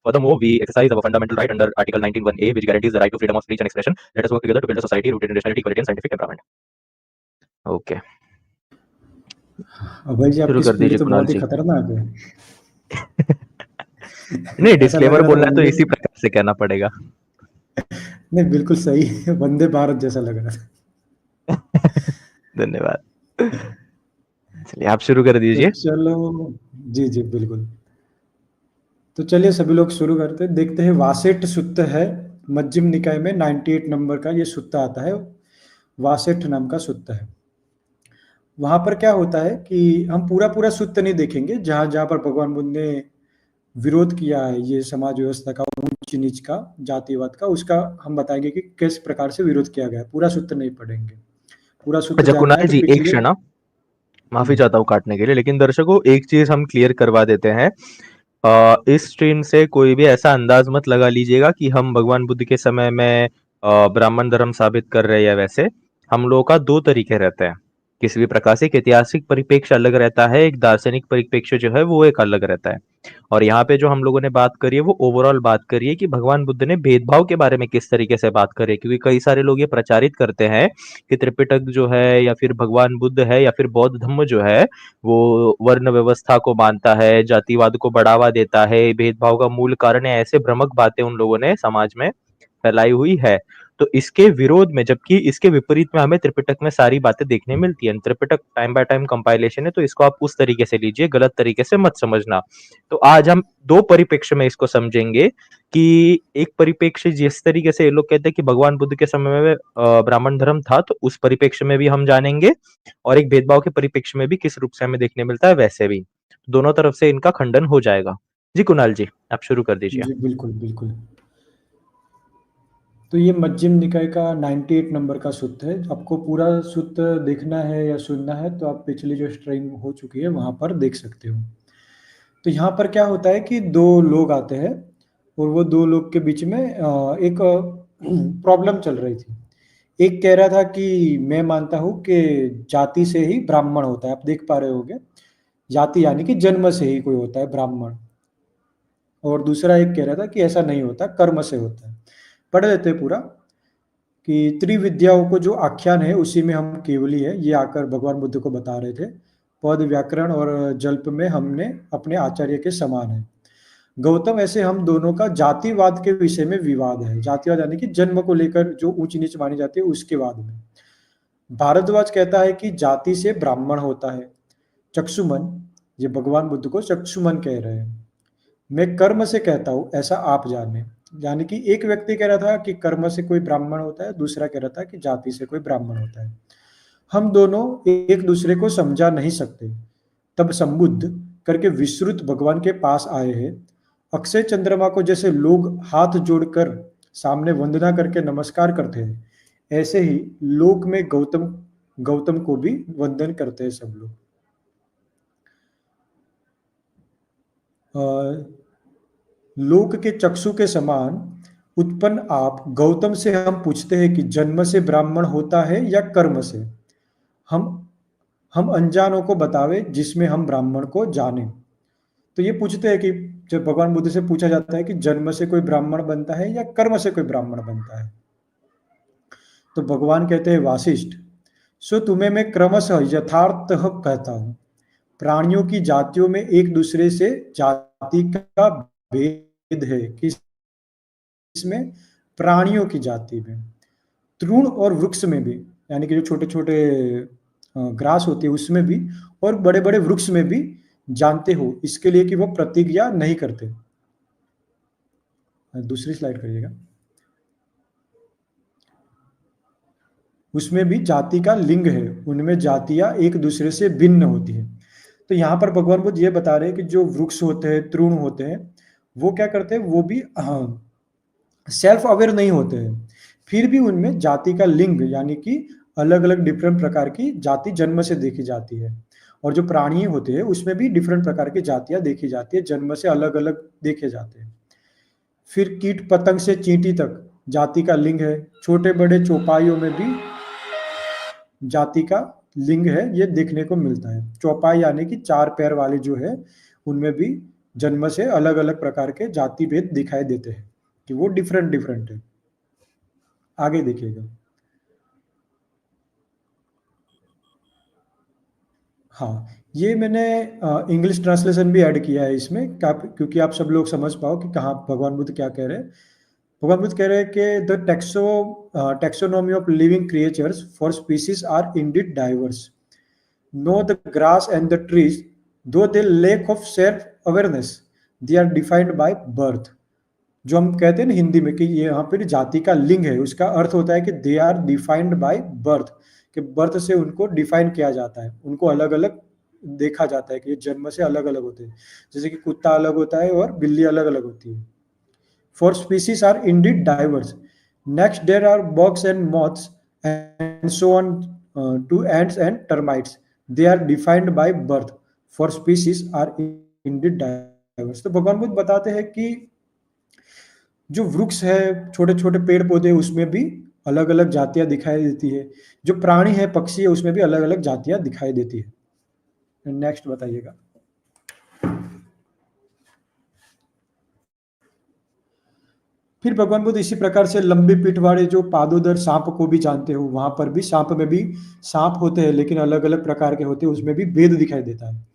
Furthermore, we exercise our fundamental right under Article 19(1)(a), which guarantees the right to freedom of speech and expression. Let us work together to build a society rooted in rationality, equality, and scientific empowerment. Okay. अभय जी, शुरू आपकी कर speed दीजिए तो कुणाल बहुत ही जी। खतरनाक है। नहीं, ऐसा लग डिस्क्लेमर रहा था बोलना है तो वंदे इसी प्रकार से कहना पड़ेगा। नहीं, बिल्कुल सही है, वंदे भारत जैसा लग रहा था। धन्यवाद। चलिए आप शुरू कर तो दीजिए। चलो, जी, बिल्कुल। तो चलिए सभी लोग शुरू करते हैं, देखते हैं। वासेट सुत्त है, मध्यम निकाय में 98 नंबर का ये सुत्त आता है, वासेट नाम का सुत्त है। वहां पर क्या होता है कि हम पूरा सुत्त नहीं देखेंगे, जहां पर भगवान बुद्ध ने विरोध किया है ये समाज व्यवस्था का, ऊंच नीच का, जातिवाद का, उसका हम बताएंगे कि किस प्रकार से विरोध किया गया है। पूरा सूत्र नहीं पढ़ेंगे, पूरा सूत्र अच्छा जानना है कुणाल तो जी, एक पिछले। क्षण, माफी चाहता हूँ काटने के लिए, लेकिन दर्शकों एक चीज हम क्लियर करवा देते हैं। इस स्ट्रीम से कोई भी ऐसा अंदाज मत लगा लीजिएगा कि हम भगवान बुद्ध के समय में ब्राह्मण धर्म साबित कर रहे हैं। वैसे हम लोगों का दो तरीके रहते हैं। किसी भी प्रकार से एक ऐतिहासिक परिप्रेक्ष्य अलग रहता है, एक दार्शनिक परिप्रेक्ष्य जो है वो एक अलग रहता है। और यहाँ पे जो हम लोगों ने बात करी है वो ओवरऑल बात करी है कि भगवान बुद्ध ने भेदभाव के बारे में किस तरीके से बात करी है। क्योंकि कई सारे लोग ये प्रचारित करते हैं कि त्रिपिटक जो है या फिर भगवान बुद्ध है या फिर बौद्ध धर्म जो है वो वर्ण व्यवस्था को मानता है, जातिवाद को बढ़ावा देता है, भेदभाव का मूल कारण है। ऐसे भ्रमक बातें उन लोगों ने समाज में फैलाई हुई है। तो इसके विरोध में, जबकि इसके विपरीत में हमें त्रिपिटक में सारी बातें देखने मिलती है। Tripitaka time by time compilation है, तो इसको आप उस तरीके से लीजिए, गलत तरीके से मत समझना। तो आज हम दो परिप्रेक्ष्य में इसको समझेंगे कि एक परिप्रेक्ष्य जिस तरीके से ये लोग कहते हैं कि भगवान बुद्ध के समय में ब्राह्मण धर्म था, तो उस परिप्रेक्ष्य में भी हम जानेंगे, और एक भेदभाव के परिप्रेक्ष्य में भी किस रूप से हमें देखने मिलता है वैसे भी। दोनों तरफ से इनका खंडन हो जाएगा। जी कुणाल जी, आप शुरू कर दीजिए। जी बिल्कुल। तो ये मध्यम निकाय का 98 नंबर का सूत्र है। आपको पूरा सूत्र देखना है या सुनना है तो आप पिछली जो स्ट्रीम हो चुकी है वहां पर देख सकते हो। तो यहाँ पर क्या होता है कि दो लोग आते हैं और वो दो लोग के बीच में एक प्रॉब्लम चल रही थी। एक कह रहा था कि मैं मानता हूं कि जाति से ही ब्राह्मण होता है। आप देख पा रहे होगे, जाति यानी कि जन्म से ही कोई होता है ब्राह्मण। और दूसरा एक कह रहा था कि ऐसा नहीं होता, कर्म से होता है। पढ़ लेते हैं पूरा कि त्रिविद्याओं को जो आख्यान है उसी में हम केवली है, ये आकर भगवान बुद्ध को बता रहे थे। पद, व्याकरण और जल्प में हमने अपने आचार्य के समान है। गौतम, ऐसे हम दोनों का जातिवाद के विषय में विवाद है। जातिवाद यानी कि जन्म को लेकर जो ऊंच नीच मानी जाती है उसके वाद में। भारद्वाज कहता है कि जाति से ब्राह्मण होता है। चक्षुमन, ये भगवान बुद्ध को चक्षुमन कह रहे हैं। मैं कर्म से कहता हूं, ऐसा आप जाने। यानी कि एक व्यक्ति कह रहा था कि कर्म से कोई ब्राह्मण होता है, दूसरा कह रहा था कि जाति से कोई ब्राह्मण होता है। हम दोनों एक दूसरे को समझा नहीं सकते। तब संबुद्ध करके विश्रुत भगवान के पास आए हैं। अक्षय चंद्रमा को जैसे लोग हाथ जोड़कर सामने वंदना करके नमस्कार करते हैं, ऐसे ही लोक में गौतम गौतम को भी वंदन करते हैं सब लोग। लोक के चक्षु के समान उत्पन्न आप गौतम से हम पूछते हैं कि जन्म से ब्राह्मण होता है या कर्म से। हम हम अनजानों को बतावे जिसमें हम ब्राह्मण को जाने। तो ये पूछते हैं कि जब भगवान बुद्ध से पूछा जाता है कि जन्म से कोई ब्राह्मण बनता है या कर्म से कोई ब्राह्मण बनता है, तो भगवान कहते हैं वासिष्ठ, सो तुम्हें मैं क्रमशः यथार्थ कहता हूं। प्राणियों की जातियों में एक दूसरे से जाति का भेद है। किसमें? प्राणियों की जाति में। तृण और वृक्ष में भी, यानी कि जो छोटे छोटे ग्रास होते हैं उसमें भी, और बड़े बड़े वृक्ष में भी जानते हो, इसके लिए कि वो प्रतिज्ञा नहीं करते। दूसरी स्लाइड करिएगा। उसमें भी जाति का लिंग है, उनमें जातियां एक दूसरे से भिन्न होती है। तो यहाँ पर भगवान बुद्ध ये बता रहे हैं कि जो वृक्ष होते हैं, तृण होते हैं, वो क्या करते हैं, वो भी सेल्फ अवेयर नहीं होते हैं। फिर भी उनमें जाति का लिंग यानी कि अलग अलग डिफरेंट प्रकार की जाति जन्म से देखी जाती है। और जो प्राणी होते हैं उसमें भी डिफरेंट प्रकार की जातियां देखी जाती है, जन्म से अलग अलग देखे जाते हैं। फिर कीट पतंग से चींटी तक जाति का लिंग है। छोटे बड़े चौपाइयों में भी जाति का लिंग है, ये देखने को मिलता है। चौपाई यानी कि चार पैर वाले जो है, उनमें भी जन्म से अलग-अलग प्रकार के जाति भेद दिखाई देते हैं, कि वो डिफरेंट-डिफरेंट है। आगे देखिएगा। हाँ, ये मैंने इंग्लिश ट्रांसलेशन भी ऐड किया है इसमें क्योंकि आप सब लोग समझ पाओ कि कहाँ भगवान बुद्ध क्या कह रहे हैं। भगवान बुद्ध कह रहे हैं कि the taxonomy of living creatures for species are indeed diverse. No the grass and the trees, though they lack of self awareness, they are defined by birth. जो हम कहते हैं ना हिंदी में कि ये यहाँ पे जाति का लिंग है, उसका अर्थ होता है कि they are defined by birth, कि बर्थ से उनको डिफाइन किया जाता है, उनको अलग अलग देखा जाता है कि ये जन्म से अलग अलग होते हैं। जैसे कि कुत्ता अलग होता है और बिल्ली अलग अलग होती है। Four species are indeed diverse. Next there are bugs and moths and so on to ants and termites, they are defined by birth. Four species are indeed diverse. तो भगवान बुद्ध बताते हैं कि जो वृक्ष है, छोटे-छोटे पेड़-पौधे, उसमें भी अलग-अलग जातियाँ दिखाई देती है। जो प्राणी है, पक्षी है, उसमें भी अलग-अलग जातियाँ दिखाई देती है। नेक्स्ट बताइएगा। फिर भगवान बुद्ध इसी प्रकार से लंबी पीठ वाले जो पादोदर सांप को भी जानते हो, वहाँ पर भी सांप में भी सांप होते हैं, लेकिन अलग-अलग प्रकार के होते हैं, उसमें भी भेद दिखाई देता है।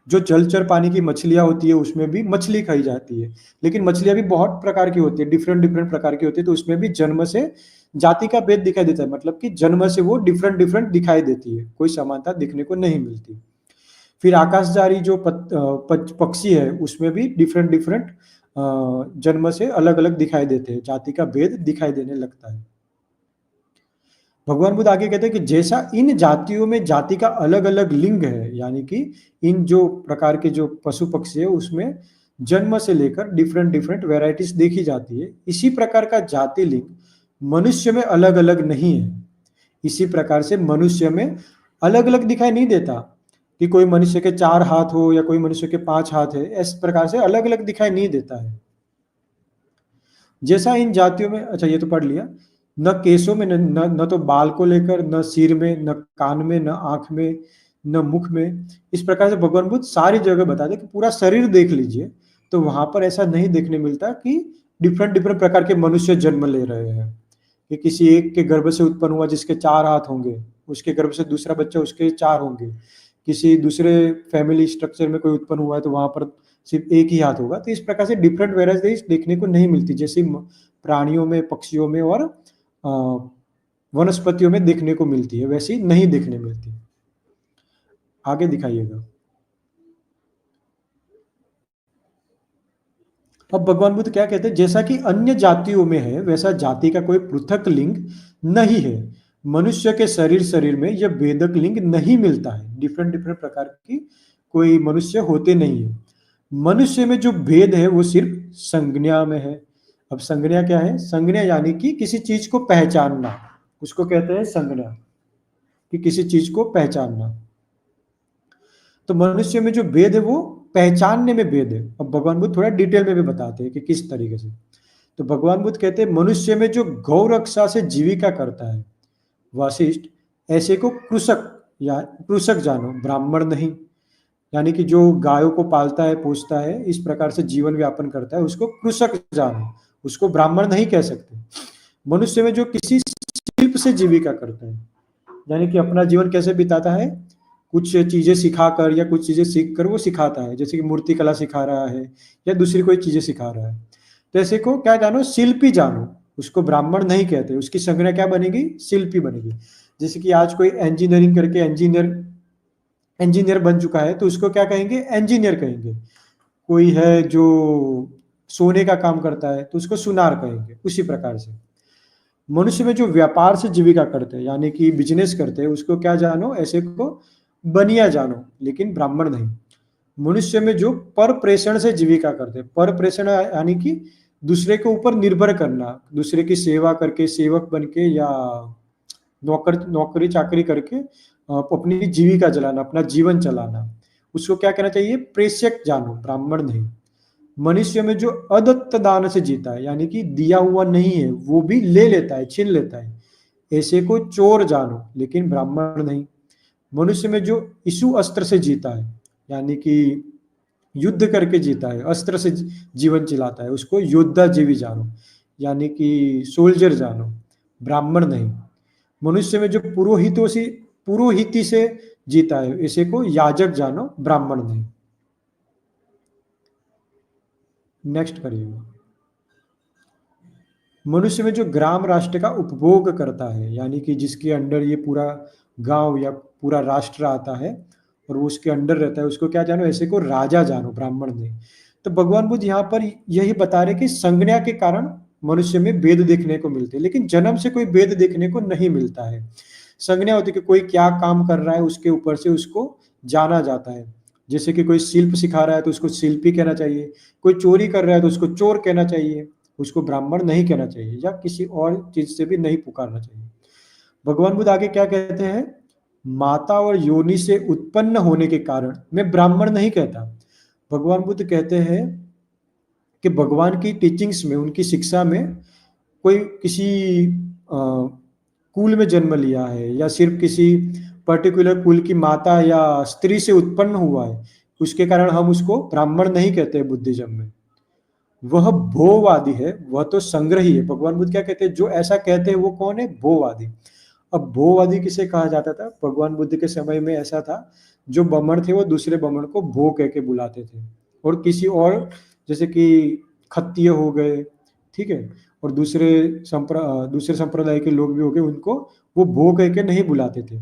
जो जलचर पानी की मछलियाँ होती है, उसमें भी मछली खाई जाती है, लेकिन मछलियाँ भी बहुत प्रकार की होती है, डिफरेंट-डिफरेंट प्रकार की होती है, तो उसमें भी जन्म से जाति का भेद दिखाई देता है, मतलब कि जन्म से वो डिफरेंट-डिफरेंट दिखाई देती है, कोई समानता दिखने को नहीं मिलती। फिर आकाशचारी जो पक्षी है, उसमें भी डिफरेंट-डिफरेंट जन्म से अलग-अलग दिखाई देते हैं, जाति का भेद दिखाई देने लगता है। भगवान बुद्ध आगे कहते हैं कि जैसा इन जातियों में जाति का अलग-अलग लिंग है, यानी कि इन जो प्रकार के जो पशु-पक्षी है, उसमें जन्म से लेकर डिफरेंट-डिफरेंट वैराइटीज़ देखी जाती है। इसी प्रकार का जाति लिंग मनुष्य में अलग-अलग नहीं है। इसी प्रकार से मनुष्य में अलग-अलग दिखाई नहीं देता कि कोई मनुष्य के 4 हाथ हो या कोई मनुष्य के 5 हाथ है, इस प्रकार से अलग-अलग दिखाई नहीं देता है। जैसा इन जातियों में, अच्छा ये तो पढ़ लिया। न केशों में, न तो बाल को लेकर, न सिर में, न कान में, न आँख में, न मुख में। इस प्रकार से भगवान बुद्ध सारी जगह बताते हैं कि पूरा शरीर देख लीजिए, तो वहाँ पर ऐसा नहीं देखने मिलता कि डिफरेंट-डिफरेंट प्रकार के मनुष्य जन्म ले रहे हैं। कि किसी एक के गर्भ से उत्पन्न हुआ जिसके 4 हाथ होंगे, उसके गर्भ से दूसरा बच्चा उसके 4 होंगे। किसी दूसरे फैमिली स्ट्रक्चर में कोई उत्पन्न हुआ है तो वहाँ पर सिर्फ एक ही हाथ होगा। तो इस प्रकार से डिफरेंट वैराइटीज़ देखने को नहीं मिलती, जैसे प्राणियों में, पक्षियों में और वनस्पतियों में देखने को मिलती है, वैसी नहीं देखने मिलती। आगे दिखाइएगा। अब भगवान बुद्ध क्या कहते हैं, जैसा कि अन्य जातियों में है, वैसा जाति का कोई पृथक लिंग नहीं है। मनुष्य के शरीर में यह भेदक लिंग नहीं मिलता है। डिफरेंट-डिफरेंट प्रकार की कोई मनुष्य होते नहीं है। मनुष्य में जो भेद है वो सिर्फ संज्ञा में है। अब संज्ञा क्या है? संज्ञा यानी कि किसी चीज़ को पहचानना, उसको कहते हैं संज्ञा, कि किसी चीज़ को पहचानना। तो मनुष्य में जो भेद है वो पहचानने में भेद है। अब भगवान बुद्ध थोड़ा डिटेल में भी बताते हैं कि किस तरीके से। तो भगवान बुद्ध कहते हैं मनुष्य में जो गौ रक्षा से जीविका करता है, वशिष्ठ, ऐसे को कृषक या कृषक जानो, ब्राह्मण नहीं। यानी कि जो गायों को पालता है, पोसता है, इस प्रकार से जीवन व्यापन करता है, उसको कृषक जानो, उसको ब्राह्मण नहीं कह सकते। मनुष्य में जो किसी शिल्प से जीविका करता है, यानी कि अपना जीवन कैसे बिताता है, कुछ चीज़ें सिखाकर या कुछ चीज़ें सीख कर वो सिखाता है, जैसे कि मूर्ति कला सिखा रहा है या दूसरी कोई चीज़ें सिखा रहा है। तो ऐसे को क्या जानो, शिल्पी जानो, उसको ब्राह्मण नहीं कहते, उसकी संज्ञा क्या बनेगी, शिल्पी बनेगी। जैसे कि आज कोई इंजीनियरिंग करके इंजीनियर बन चुका है तो उसको क्या कहेंगे, इंजीनियर कहेंगे। कोई है जो सोने का काम करता है तो उसको सुनार कहेंगे। उसी प्रकार से मनुष्य में जो व्यापार से जीविका करते हैं, यानी कि बिजनेस करते हैं, उसको क्या जानो, ऐसे को बनिया जानो, लेकिन ब्राह्मण नहीं। मनुष्य में जो पर प्रेषण से जीविका करते हैं, पर प्रेषण यानी कि दूसरे के ऊपर निर्भर करना, दूसरे की सेवा करके, सेवक बन के या नौकरी चाकरी करके अपनी जीविका चलाना, अपना जीवन चलाना, उसको क्या कहना चाहिए, प्रेषक जानो, ब्राह्मण नहीं। मनुष्य में जो अदत्त दान से जीता है, यानी कि दिया हुआ नहीं है वो भी ले लेता है, छीन लेता है, ऐसे को चोर जानो, लेकिन ब्राह्मण नहीं। मनुष्य में जो इशु अस्त्र से जीता है, यानी कि युद्ध करके जीता है, अस्त्र से जीवन चिलाता है, उसको योद्धा जीवी जानो, यानी कि सोल्जर जानो, ब्राह्मण नहीं। मनुष्य में जो पुरोहिती से जीता है, इसे को याजक जानो, ब्राह्मण नहीं। नेक्स्ट करिएगा। मनुष्य में जो ग्राम राष्ट्र का उपभोग करता है, यानी कि जिसके अंडर ये पूरा गांव या पूरा राष्ट्र आता है और वो उसके अंडर रहता है, उसको क्या जानो, ऐसे को राजा जानो, ब्राह्मण नहीं। तो भगवान बुद्ध यहाँ पर यही बता रहे कि संज्ञा के कारण मनुष्य में भेद देखने को मिलते हैं, लेकिन जन्म से कोई भेद देखने को नहीं मिलता है। संज्ञा होती है कि कोई क्या काम कर रहा है उसके ऊपर से उसको जाना जाता है। जैसे कि कोई शिल्प सिखा रहा है तो उसको शिल्पी कहना चाहिए, कोई चोरी कर रहा है तो उसको चोर कहना चाहिए, उसको ब्राह्मण नहीं कहना चाहिए, या किसी और चीज से भी नहीं पुकारना चाहिए। भगवान बुद्ध आगे क्या कहते हैं, माता और योनि से उत्पन्न होने के कारण मैं ब्राह्मण नहीं कहता। भगवान बुद्ध कहते हैं कि भगवान की टीचिंग्स में, उनकी शिक्षा में, कोई किसी कुल में जन्म लिया है या सिर्फ किसी पर्टिकुलर कुल की माता या स्त्री से उत्पन्न हुआ है, उसके कारण हम उसको ब्राह्मण नहीं कहते बुद्धिज्म में। वह भोवादी है, वह तो संग्रही है। भगवान बुद्ध क्या कहते हैं, जो ऐसा कहते हैं वो कौन है, भोवादी। अब भोवादी किसे कहा जाता था, भगवान बुद्ध के समय में ऐसा था, जो बमण थे वो दूसरे बमण को भो कह के बुलाते थे, और किसी और जैसे कि खत्तिय हो गए, ठीक है, और दूसरे संप्रदाय के लोग भी हो गए, उनको वो भो कह के नहीं बुलाते थे।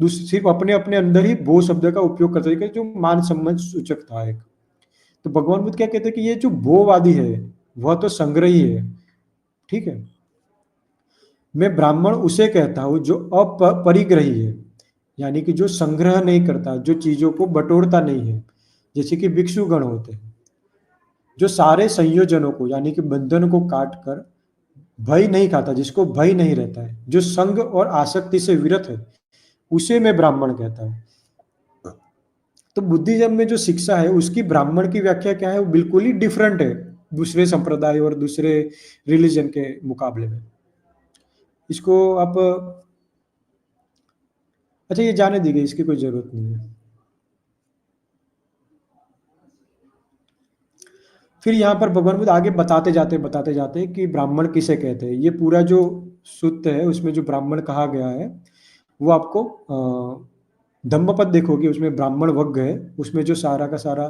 सिर्फ अपने अपने अंदर ही भो शब्द का उपयोग करते थे, जो मान सम्मान सूचक था एक। तो भगवान बुद्ध क्या कहते हैं कि ये जो भोवादी है वह तो संग्रही है, ठीक है। मैं ब्राह्मण उसे कहता हूं जो अपरिग्रही है, यानी कि जो संग्रह नहीं करता, जो चीजों को बटोरता नहीं है, जैसे कि भिक्षुगण होते हैं, जो सारे संयोजनों को यानी कि बंधन को काट कर भय नहीं खाता, जिसको भय नहीं रहता है, जो संग और आसक्ति से विरत है, उसे मैं ब्राह्मण कहता हूं। तो बुद्धिज्म में जो शिक्षा है उसकी ब्राह्मण की व्याख्या क्या है, वो बिल्कुल ही डिफरेंट है दूसरे संप्रदाय और दूसरे रिलीजन के मुकाबले में। इसको आप, अच्छा ये जाने दीजिए, इसकी कोई जरूरत नहीं है। फिर यहाँ पर भगवान बुद्ध आगे बताते जाते कि ब्राह्मण किसे कहते हैं। ये पूरा जो सूत्र है उसमें जो ब्राह्मण कहा गया है वो आपको धम्मपद देखोगे, उसमें ब्राह्मण वर्ग है, उसमें जो सारा का सारा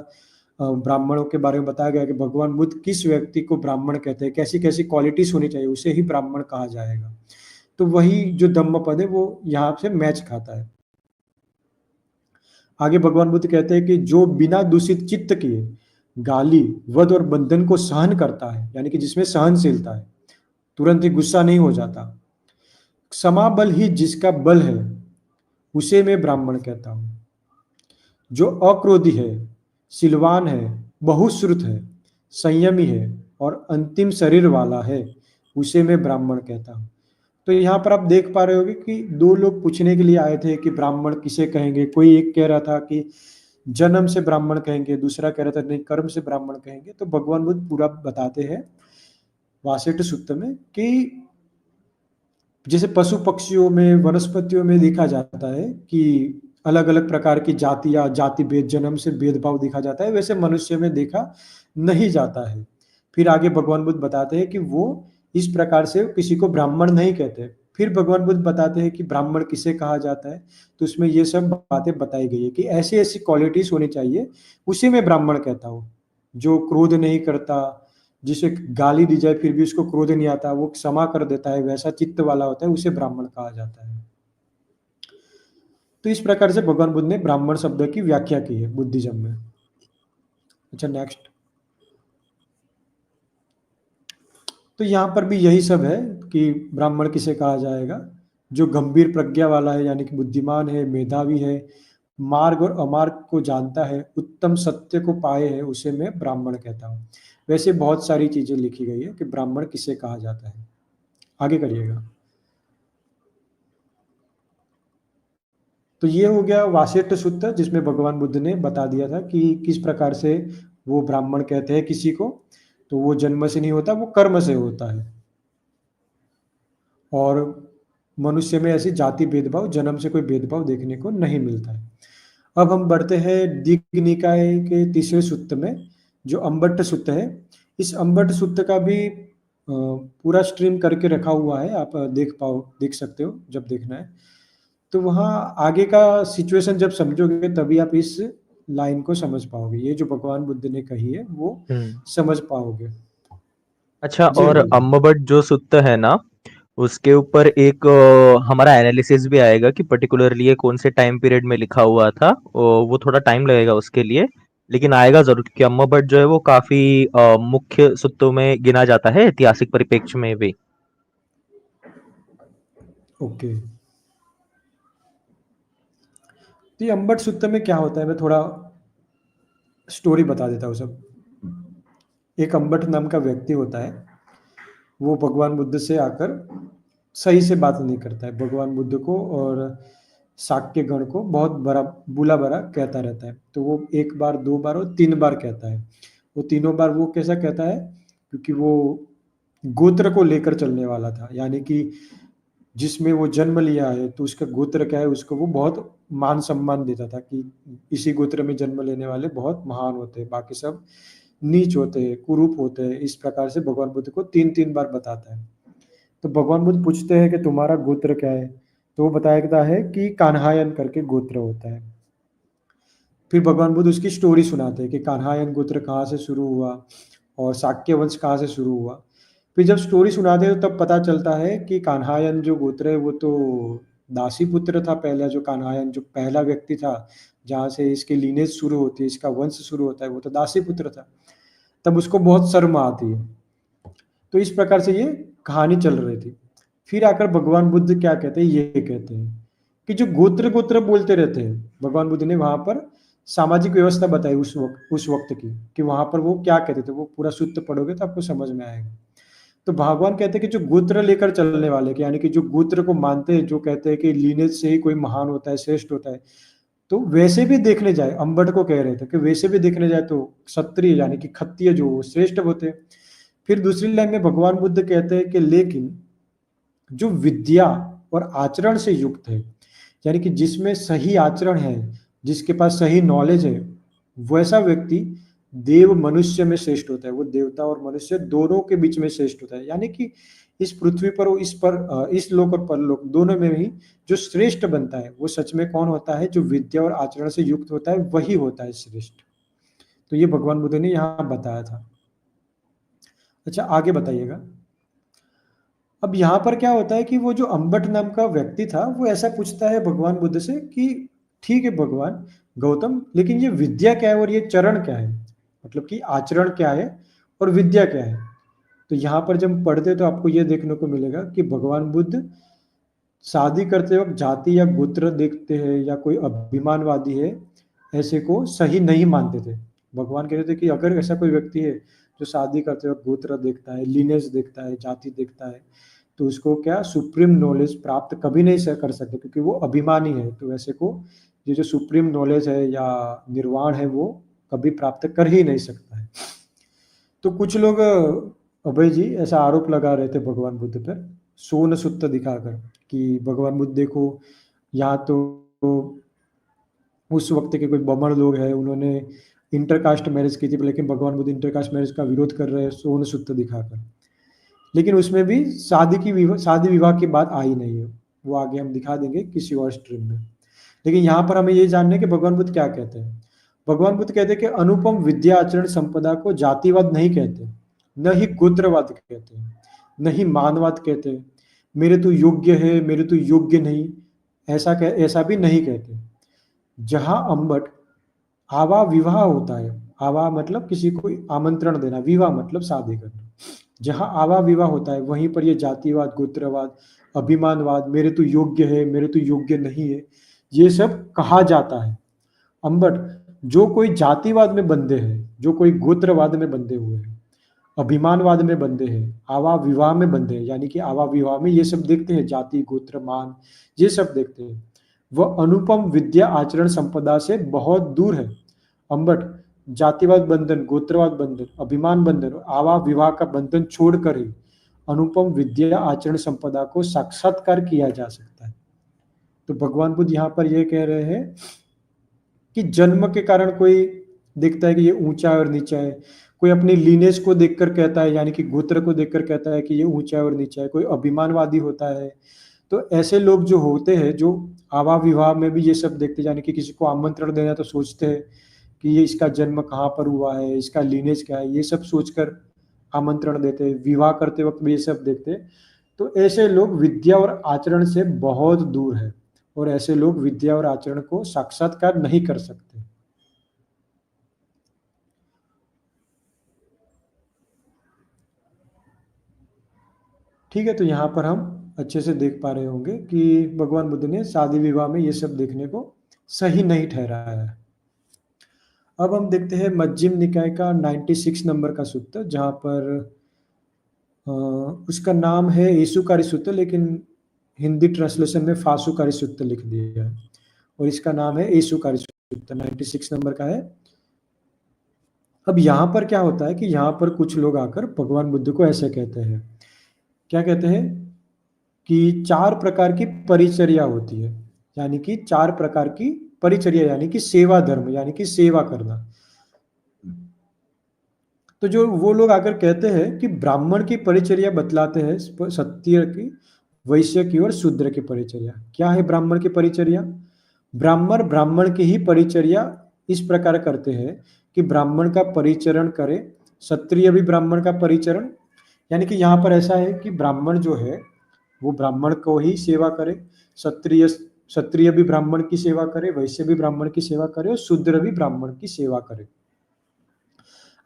ब्राह्मणों के बारे में बताया गया कि भगवान बुद्ध किस व्यक्ति को ब्राह्मण कहते हैं, कैसी कैसी क्वालिटीज होनी चाहिए, उसे ही ब्राह्मण कहा जाएगा। तो वही जो धम्मपद है वो यहाँ से मैच खाता है। आगे भगवान बुद्ध कहते हैं कि जो बिना दूषित चित्त किए गाली, वध और बंधन को सहन करता है, यानी कि जिसमें सहनशीलता है, तुरंत ही गुस्सा नहीं हो जाता, समाबल ही जिसका बल है, उसे मैं ब्राह्मण कहता हूं। जो अक्रोधी है, सिलवान है, बहुश्रुत है, संयमी है और अंतिम शरीर वाला है, उसे मैं ब्राह्मण कहता हूं। तो यहाँ पर आप देख पा रहे होगे कि दो लोग पूछने के लिए आए थे कि ब्राह्मण किसे कहेंगे। कोई एक कह रहा था कि जन्म से ब्राह्मण कहेंगे, दूसरा कह रहा था नहीं कर्म से ब्राह्मण कहेंगे। तो भगवान बुद्ध पूरा बताते हैं वासिष्ठ सूत्र में कि जैसे पशु पक्षियों में, वनस्पतियों में देखा जाता है कि अलग अलग प्रकार की जाति या जाति भेद, जन्म से भेदभाव देखा जाता है, वैसे मनुष्य में देखा नहीं जाता है। फिर आगे भगवान बुद्ध बताते हैं कि वो इस प्रकार से किसी को ब्राह्मण नहीं कहते। फिर भगवान बुद्ध बताते हैं कि ब्राह्मण किसे कहा जाता है, तो उसमें ये सब बातें बताई गई है कि ऐसी ऐसी क्वालिटीज होनी चाहिए, उसे मैं ब्राह्मण कहता हूँ। जो क्रोध नहीं करता, जिसे गाली दी जाए फिर भी उसको क्रोध नहीं आता, वो क्षमा कर देता है, वैसा चित्त वाला होता है, उसे ब्राह्मण कहा जाता है। तो इस प्रकार से भगवान बुद्ध ने ब्राह्मण शब्द की व्याख्या की है बुद्धिज्म में। अच्छा नेक्स्ट। तो यहाँ पर भी यही सब है कि ब्राह्मण किसे कहा जाएगा, जो गंभीर प्रज्ञा वाला है, यानी कि बुद्धिमान है, मेधावी है, मार्ग और अमार्ग को जानता है, उत्तम सत्य को पाए है, उसे मैं ब्राह्मण कहता हूँ। वैसे बहुत सारी चीजें लिखी गई है कि ब्राह्मण किसे कहा जाता है। आगे करिएगा। तो ये हो गया वासिष्ठ सूत्र, जिसमें भगवान बुद्ध ने बता दिया था कि किस प्रकार से वो ब्राह्मण कहते हैं किसी को। तो वो जन्म से नहीं होता, वो कर्म से होता है। और मनुष्य में ऐसी जाति भेदभाव, जन्म से कोई भेदभाव देखने को नहीं मिलता है। अब हम बढ़ते हैं दीघ निकाय के तीसरे सूत्र में, जो अम्बट्ट सूत्र है। इस अम्बट्ट सूत्र का भी पूरा स्ट्रीम करके रखा हुआ है, आप देख सकते हो जब देखना है। तो वहाँ आगे का सिचुएशन जब समझोगे तभी आप इस लाइन को समझ पाओगे, ये जो भगवान बुद्ध ने कही है वो समझ पाओगे। अच्छा, जी और अभय जी। अम्बबट जो सूत्र है ना, उसके ऊपर एक हमारा एनालिसिस भी आएगा कि पर्टिकुलरली ये कौन से टाइम पीरियड में लिखा हुआ था। वो थोड़ा टाइम लगेगा उसके लिए, लेकिन आएगा जरूर, क्योंकि अम्बबट जो है वो काफी मुख्य सूत्रों में गिना जाता है ऐतिहासिक परिप्रेक्ष्य में भी। ओके, तो ये अम्बट सूत्र में क्या होता है, मैं थोड़ा स्टोरी बता देता हूँ सब। एक अम्बट नाम का व्यक्ति होता है, वो भगवान बुद्ध से आकर सही से बात नहीं करता है, भगवान बुद्ध को और शाक्य गण को बहुत बड़ा बुला बड़ा कहता रहता है। तो वो एक बार, दो बार और तीन बार कहता है। वो तीनों बार वो कैसा कहता है, क्योंकि वो गोत्र को लेकर चलने वाला था, यानी कि जिसमें वो जन्म लिया है तो उसका गोत्र क्या है, उसको वो बहुत मान सम्मान देता था कि इसी गोत्र में जन्म लेने वाले बहुत महान होते हैं, बाकी सब नीच होते हैं, कुरूप होते हैं। इस प्रकार से भगवान बुद्ध को तीन तीन बार बताता है। तो भगवान बुद्ध पूछते हैं कि तुम्हारा गोत्र क्या है, तो वो बताया है कि कान्हायन करके गोत्र होता है। फिर भगवान बुद्ध उसकी स्टोरी सुनाते हैं कि कान्हायन गोत्र कहाँ से शुरू हुआ और शाक्य वंश कहाँ से शुरू हुआ। फिर जब स्टोरी सुनाते हैं तो तब पता चलता है कि कान्हायन जो गोत्र है वो तो दासी पुत्र था पहला। जो कान्हायन जो पहला व्यक्ति था जहाँ से इसकी लीनेज शुरू होती है, इसका वंश शुरू होता है, वो तो दासी पुत्र था। तब उसको बहुत शर्म आती है। तो इस प्रकार से ये कहानी चल रही थी। फिर आकर भगवान बुद्ध क्या कहते हैं, ये कहते हैं कि जो गोत्र गोत्र बोलते रहते हैं, भगवान बुद्ध ने वहां पर सामाजिक व्यवस्था बताई उस वक्त की, कि वहां पर वो क्या कहते थे। वो पूरा सूत्र पढ़ोगे तो आपको समझ में आएगा। तो भगवान कहते हैं कि जो गोत्र लेकर चलने वाले, यानी कि जो गोत्र को मानते हैं, जो कहते हैं कि लीनेज से ही कोई महान होता है, श्रेष्ठ होता है, तो वैसे भी देखने जाए, अम्बट को कह रहे थे कि वैसे भी देखने जाए तो क्षत्रिय यानी कि खत्तिय जो श्रेष्ठ होते हैं। फिर दूसरी लाइन में भगवान बुद्ध कहते हैं कि लेकिन जो विद्या और आचरण से युक्त है, यानी कि जिसमें सही आचरण है, जिसके पास सही नॉलेज है, वैसा व्यक्ति देव मनुष्य में श्रेष्ठ होता है। वो देवता और मनुष्य दोनों के बीच में श्रेष्ठ होता है, यानी कि इस पृथ्वी पर और इस लोक और परलोक दोनों में भी जो श्रेष्ठ बनता है वो सच में कौन होता है, जो विद्या और आचरण से युक्त होता है वही होता है श्रेष्ठ। तो ये भगवान बुद्ध ने यहाँ बताया था। अच्छा, आगे बताइएगा। अब यहाँ पर क्या होता है कि वो जो अम्बट नाम का व्यक्ति था वो ऐसा पूछता है भगवान बुद्ध से कि ठीक है भगवान गौतम, लेकिन ये विद्या क्या है और ये चरण क्या है, मतलब कि आचरण क्या है और विद्या क्या है। तो यहाँ पर जब हम पढ़ते तो आपको ये देखने को मिलेगा कि भगवान बुद्ध शादी करते वक्त जाति या गोत्र देखते हैं या कोई अभिमानवादी है ऐसे को सही नहीं मानते थे। भगवान कहते थे कि अगर ऐसा कोई व्यक्ति है जो शादी करते वक्त गोत्र देखता है, लिनेज देखता है, जाति देखता है, तो उसको क्या सुप्रीम नॉलेज प्राप्त कभी नहीं कर सकते, क्योंकि वो अभिमानी है। तो ऐसे को ये जो सुप्रीम नॉलेज है या निर्वाण है वो कभी प्राप्त कर ही नहीं सकता है। तो कुछ लोग अभय जी ऐसा आरोप लगा रहे थे भगवान बुद्ध पर, सोन सुत्त दिखाकर, कि भगवान बुद्ध देखो यहाँ तो उस वक्त के कोई बमण लोग हैं, उन्होंने इंटरकास्ट मैरिज की थी, लेकिन भगवान बुद्ध इंटरकास्ट मैरिज का विरोध कर रहे हैं सोन सुत्त दिखाकर। लेकिन उसमें भी शादी विवाह की बात आई नहीं है, वो आगे हम दिखा देंगे किसी और स्ट्रीम में। लेकिन यहाँ पर हमें ये जानना है कि भगवान बुद्ध क्या कहते हैं। भगवान बुद्ध कहते हैं कि अनुपम विद्या आचरण संपदा को जातिवाद नहीं कहते, न ही गोत्रवाद कहते हैं, न ही मानवाद कहते हैं। मेरे तो योग्य है, मेरे तो योग्य नहीं, ऐसा भी नहीं कहते। जहां अम्बट आवा विवाह होता है, आवा मतलब किसी को आमंत्रण देना, विवाह मतलब शादी करना, जहां आवा विवाह होता है वहीं पर ये जातिवाद, गोत्रवाद, अभिमानवाद, मेरे तो योग्य है, मेरे तो योग्य नहीं है, ये सब कहा जाता है। अम्बट जो कोई जातिवाद में बंधे हैं, जो कोई गोत्रवाद में बंधे हुए हैं, अभिमानवाद में बंधे हैं, आवा विवाह में बंधे हैं, यानी कि आवा विवाह में ये सब देखते हैं, जाति गोत्र मान ये सब देखते हैं, वह अनुपम विद्या आचरण संपदा से बहुत दूर है। अम्बट जातिवाद बंधन, गोत्रवाद बंधन, अभिमान बंधन, आवा विवाह का बंधन छोड़कर ही अनुपम विद्या आचरण संपदा को साक्षात्कार किया जा सकता है। तो भगवान बुद्ध यहाँ पर यह कह रहे हैं कि जन्म के कारण कोई देखता है कि ये ऊंचा है और नीचा है, कोई अपनी लीनेज को देखकर कहता है, यानी कि गोत्र को देखकर कहता है कि ये ऊंचा है और नीचा है, कोई अभिमानवादी होता है। तो ऐसे लोग जो होते हैं, जो आवाह विवाह में भी ये सब देखते, यानी कि किसी को आमंत्रण देना तो सोचते हैं कि ये इसका जन्म कहाँ पर हुआ है, इसका लीनेज क्या है, ये सब सोचकर आमंत्रण देते हैं। विवाह करते वक्त भी ये सब देखते हैं। तो ऐसे लोग विद्या और आचरण से बहुत दूर है, और ऐसे लोग विद्या और आचरण को साक्षात्कार नहीं कर सकते। ठीक है, तो यहाँ पर हम अच्छे से देख पा रहे होंगे कि भगवान बुद्ध ने शादी विवाह में ये सब देखने को सही नहीं ठहराया है। अब हम देखते हैं मध्यम निकाय का 96 नंबर का सूत्र, जहाँ पर उसका नाम है येसुकारी सूत्र, लेकिन हिंदी ट्रांसलेशन में फासुकारी सूत्र लिख दिया है, और इसका नाम है येसुकारी सूत्र, 96 नंबर का है। अब यहाँ पर क्या होता है कि यहाँ पर कुछ लोग आकर भगवान बुद्ध को ऐसे कहते हैं, क्या कहते हैं कि 4 प्रकार की परिचर्या होती है, यानी कि 4 प्रकार की परिचर्या, यानी कि सेवा धर्म, यानी कि सेवा करना। तो जो वो लोग आकर कहते हैं कि ब्राह्मण की परिचर्या बतलाते हैं, क्षत्रिय की, वैश्य की और शूद्र की परिचर्या। क्या है ब्राह्मण की परिचर्या? ब्राह्मण ब्राह्मण की ही परिचर्या इस प्रकार करते हैं कि ब्राह्मण का परिचरण करे, क्षत्रिय भी ब्राह्मण का परिचरण, यानी कि यहाँ पर ऐसा है कि ब्राह्मण जो है वो ब्राह्मण को ही सेवा करे, क्षत्रिय क्षत्रिय भी ब्राह्मण की सेवा करे, वैश्य भी ब्राह्मण की सेवा करे, और शूद्र भी ब्राह्मण की सेवा करे।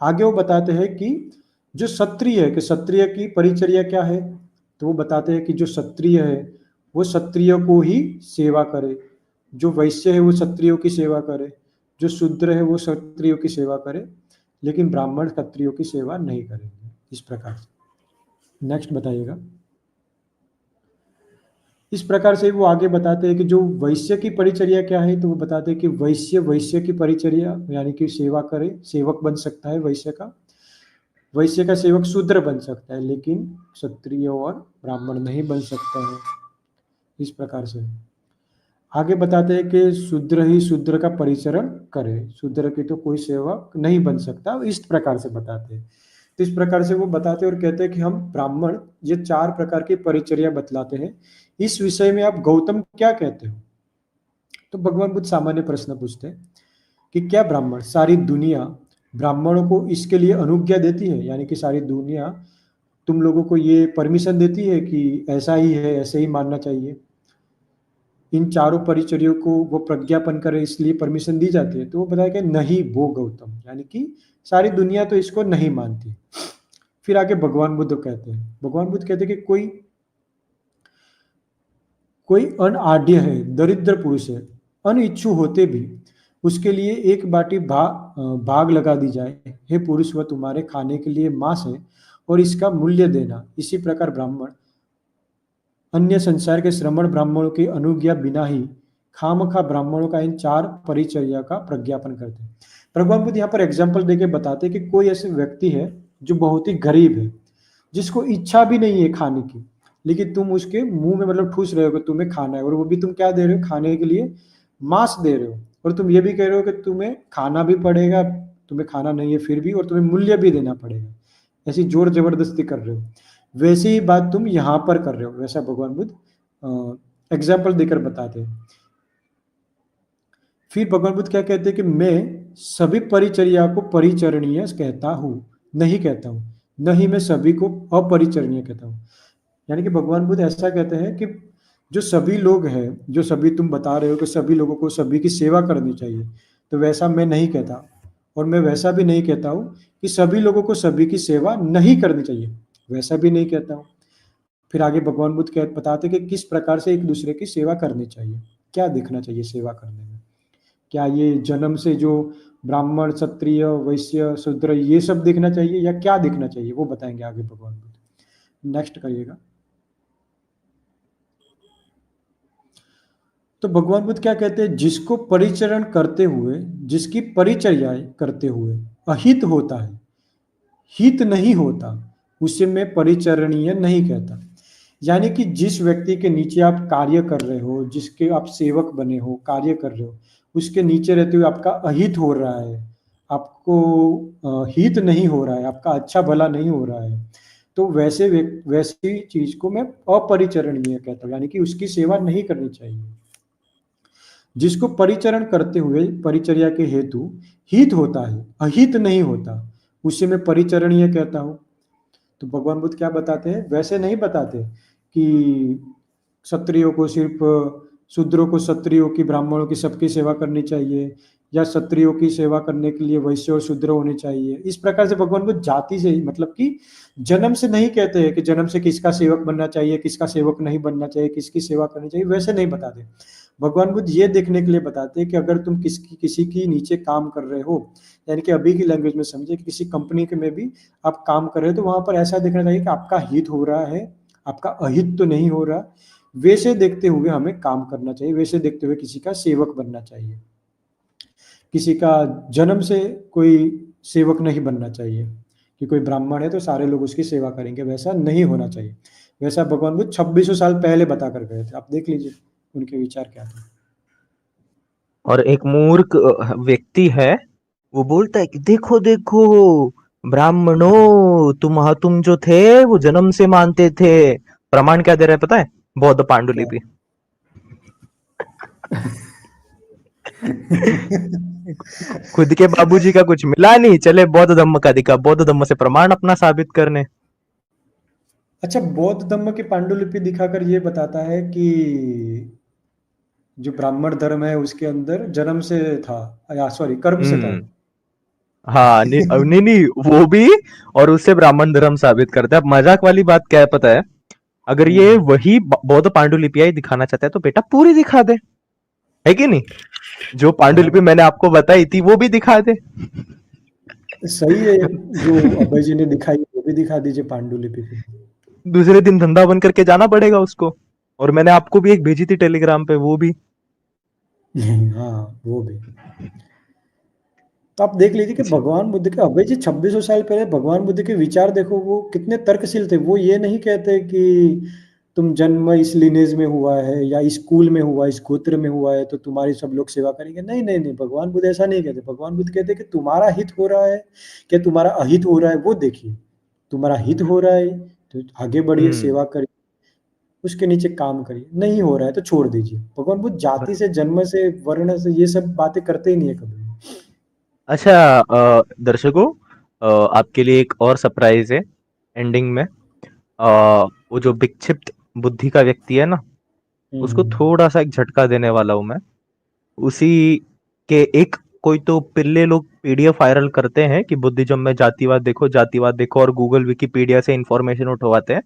आगे वो बताते हैं कि जो क्षत्रिय है, कि क्षत्रिय की परिचर्या क्या है, तो वो बताते हैं कि जो क्षत्रिय है वो क्षत्रिय को ही सेवा करे, जो वैश्य है वो क्षत्रियों की सेवा करे, जो शूद्र है वो क्षत्रियों की सेवा करे, लेकिन ब्राह्मण क्षत्रियों की सेवा नहीं करेंगे। इस प्रकार से नेक्स्ट बताइएगा। इस प्रकार से वो आगे बताते हैं कि जो वैश्य की परिचर्या क्या है, तो वो बताते हैं कि वैश्य वैश्य की परिचर्या यानी कि सेवा करे, सेवक बन सकता है वैश्य का। वैश्य का सेवक शूद्र बन सकता है, लेकिन क्षत्रिय और ब्राह्मण नहीं बन सकता है। इस प्रकार से आगे बताते हैं कि शूद्र ही शूद्र का परिचरण करे, शूद्र की तो कोई सेवक नहीं बन सकता, इस प्रकार से बताते हैं। तो इस प्रकार से वो बताते हैं और कहते हैं कि हम ब्राह्मण ये 4 प्रकार की परिचर्या बतलाते हैं, इस विषय में आप गौतम क्या कहते हो? तो भगवान बुद्ध सामान्य प्रश्न पूछते हैं कि क्या ब्राह्मण, सारी दुनिया ब्राह्मणों को इसके लिए अनुज्ञा देती है, यानी कि सारी दुनिया तुम लोगों को ये परमिशन देती है कि ऐसा ही है, ऐसे ही मानना चाहिए, इन चारों परिचर्यों को वो प्रज्ञापन करे इसलिए परमिशन दी जाती है? तो वो बताया कि नहीं वो गौतम, यानी कि सारी दुनिया तो इसको नहीं मानती। फिर आगे भगवान बुद्ध कहते हैं, भगवान बुद्ध कहते हैं कि कोई अनाढ़ है, दरिद्र पुरुष है, अनिच्छु होते भी उसके लिए एक बाटी भाग लगा दी जाए, हे पुरुष वह तुम्हारे खाने के लिए मांस है और इसका मूल्य देना। इसी प्रकार ब्राह्मण अन्य संसार के श्रमण ब्राह्मणों की अनुज्ञा बिना ही खामखा ब्राह्मणों का इन 4 परिचर्या का प्रज्ञापन करते हैं। भगवान बुद्ध यहाँ पर एग्जाम्पल देके बताते हैं कि कोई ऐसे व्यक्ति है जो बहुत ही गरीब है, जिसको इच्छा भी नहीं है खाने की, लेकिन तुम उसके मुंह में मतलब ठूस रहे हो कि तुम्हें खाना है, और वो भी तुम क्या दे रहे हो खाने के लिए? मांस दे रहे हो, और तुम ये भी कह रहे हो कि तुम्हें खाना भी पड़ेगा, तुम्हें खाना नहीं है फिर भी, और तुम्हें मूल्य भी देना पड़ेगा, ऐसी जोर जबरदस्ती कर रहे हो। वैसी ही बात तुम यहाँ पर कर रहे हो, वैसा भगवान बुद्ध एग्जाम्पल देकर बताते हैं। फिर भगवान बुद्ध क्या कहते हैं कि मैं सभी परिचर्या को परिचरणीय कहता हूँ, नहीं कहता हूँ, नहीं मैं सभी को अपरिचरणीय कहता हूँ। यानी कि भगवान बुद्ध ऐसा कहते हैं कि जो सभी लोग हैं, जो सभी तुम बता रहे हो कि सभी लोगों को सभी की सेवा करनी चाहिए, तो वैसा मैं नहीं कहता, और मैं वैसा भी नहीं कहता हूँ कि सभी लोगों को सभी की सेवा नहीं करनी चाहिए, वैसा भी नहीं कहता हूँ। फिर आगे भगवान बुद्ध बताते कि किस प्रकार से एक दूसरे की सेवा करनी चाहिए, क्या देखना चाहिए सेवा करने में, क्या ये जन्म से जो ब्राह्मण क्षत्रिय वैश्य शूद्र ये सब देखना चाहिए, या क्या देखना चाहिए, वो बताएंगे आगे भगवान बुद्ध। नेक्स्ट करिएगा। तो भगवान बुद्ध क्या कहते हैं, जिसको परिचरण करते हुए, जिसकी परिचर्या करते हुए अहित होता है, हित नहीं होता, उसे मैं परिचरणीय नहीं कहता। यानी कि जिस व्यक्ति के नीचे आप कार्य कर रहे हो, जिसके आप सेवक बने हो, कार्य कर रहे हो, उसके नीचे रहते हुए आपका अहित हो रहा है, आपको हित नहीं हो रहा है, आपका अच्छा भला नहीं हो रहा है, तो वैसी चीज को मैं अपरिचरणीय कहता हूँ, यानी कि उसकी सेवा नहीं करनी चाहिए। जिसको परिचरण करते हुए परिचर्या के हेतु हित होता है, अहित नहीं होता, उसे मैं परिचरणीय कहता हूँ। तो भगवान बुद्ध क्या बताते हैं, वैसे नहीं बताते कि क्षत्रियों को सिर्फ, शूद्रों को क्षत्रियों की, ब्राह्मणों की सबकी सेवा करनी चाहिए, या क्षत्रियों की सेवा करने के लिए वैश्य और शूद्र होने चाहिए। इस प्रकार से भगवान बुद्ध जाति से, मतलब कि जन्म से नहीं कहते हैं कि जन्म से किसका सेवक बनना चाहिए, किसका सेवक नहीं बनना चाहिए, किसकी सेवा करनी चाहिए, वैसे नहीं बताते। भगवान बुद्ध ये देखने के लिए बताते हैं कि अगर तुम किसी की नीचे काम कर रहे हो, यानी कि अभी की लैंग्वेज में समझे कि किसी कंपनी के में भी आप काम कर रहे हो, तो वहां पर ऐसा देखना चाहिए कि आपका हित हो रहा है, आपका अहित तो नहीं हो रहा। वैसे देखते हुए हमें काम करना चाहिए, वैसे देखते हुए किसी का सेवक बनना चाहिए। किसी का जन्म से कोई सेवक नहीं बनना चाहिए कि कोई ब्राह्मण है तो सारे लोग उसकी सेवा करेंगे, वैसा नहीं होना चाहिए। वैसा भगवान बुद्ध 2600 साल पहले बता कर गए थे। आप देख लीजिए उनके विचार क्या थे। और एक मूर्ख व्यक्ति है, वो बोलता है कि देखो देखो ब्राह्मणों, तुम जो थे वो जन्म से मानते थे। प्रमाण क्या दे रहा है पता है? बौद्ध क्या? पांडुलिपि। खुद के बाबूजी का कुछ मिला नहीं, चले बौद्ध धम्म का दिखा, बौद्ध धम्म से प्रमाण अपना साबित करने। अच्छा, बौद्ध धम्म की पांडुलिपि दिखाकर ये बताता है कि जो ब्राह्मण धर्म है उसके अंदर जन्म से था, या सॉरी कर्म से था। हम्म। हाँ, नहीं नहीं नहीं, वो भी। और उससे ब्राह्मण धर्म साबित करता है। अब मजाक वाली बात क्या है पता है? अगर ये हम्म, वही बौद्ध पांडुलिपियां ही दिखाना चाहता है तो बेटा पूरी दिखा दे, है कि नहीं? जो पांडुलिपि हाँ मैंने आपको बताई थी वो भी दिखा दे। सही है। जो अभय जी ने दिखाई वो भी दिखा दीजिए पांडुलिपि पे। दूसरे दिन धंधा बंद करके जाना पड़ेगा उसको। और मैंने आपको भी एक भेजी थी टेलीग्राम पे, वो भी। हाँ वो भी। तो आप देख लीजिए कि जी। भगवान बुद्ध के, अभय जी 2600 साल पहले भगवान बुद्ध के विचार देखो, वो कितने तर्कशील थे। वो ये नहीं कहते कि तुम जन्म इस लिनेज में हुआ है या इस कुल में हुआ, इस गोत्र में हुआ है तो तुम्हारी सब लोग सेवा करेंगे। नहीं नहीं नहीं, भगवान बुद्ध ऐसा नहीं कहते। भगवान बुद्ध कहते कि तुम्हारा हित हो रहा है, क्या तुम्हारा अहित हो रहा है, वो देखिए। तुम्हारा हित हो रहा है तो आगे बढ़िए, हम्म। सेवा करिए, उसके नीचे काम करिए। नहीं हो रहा है तो छोड़ दीजिए। भगवान बुद्ध जाति से, जन्म से, वर्ण से ये सब बातें करते ही नहीं है कभी। अच्छा, दर्शकों, आपके लिए एक और सरप्राइज है एंडिंग में। वो जो विक्षिप्त बुद्धि का व्यक्ति है ना, उसको हम्म। थोड़ा सा एक झटका देने वाला हूं मैं। उसी के एक, कोई तो पिल्ले लोग पीडीएफ वायरल करते हैं कि बुद्धिज्म में जातिवाद देखो, जातिवाद देखो, और गूगल विकिपीडिया से इंफॉर्मेशन उठवाते हैं।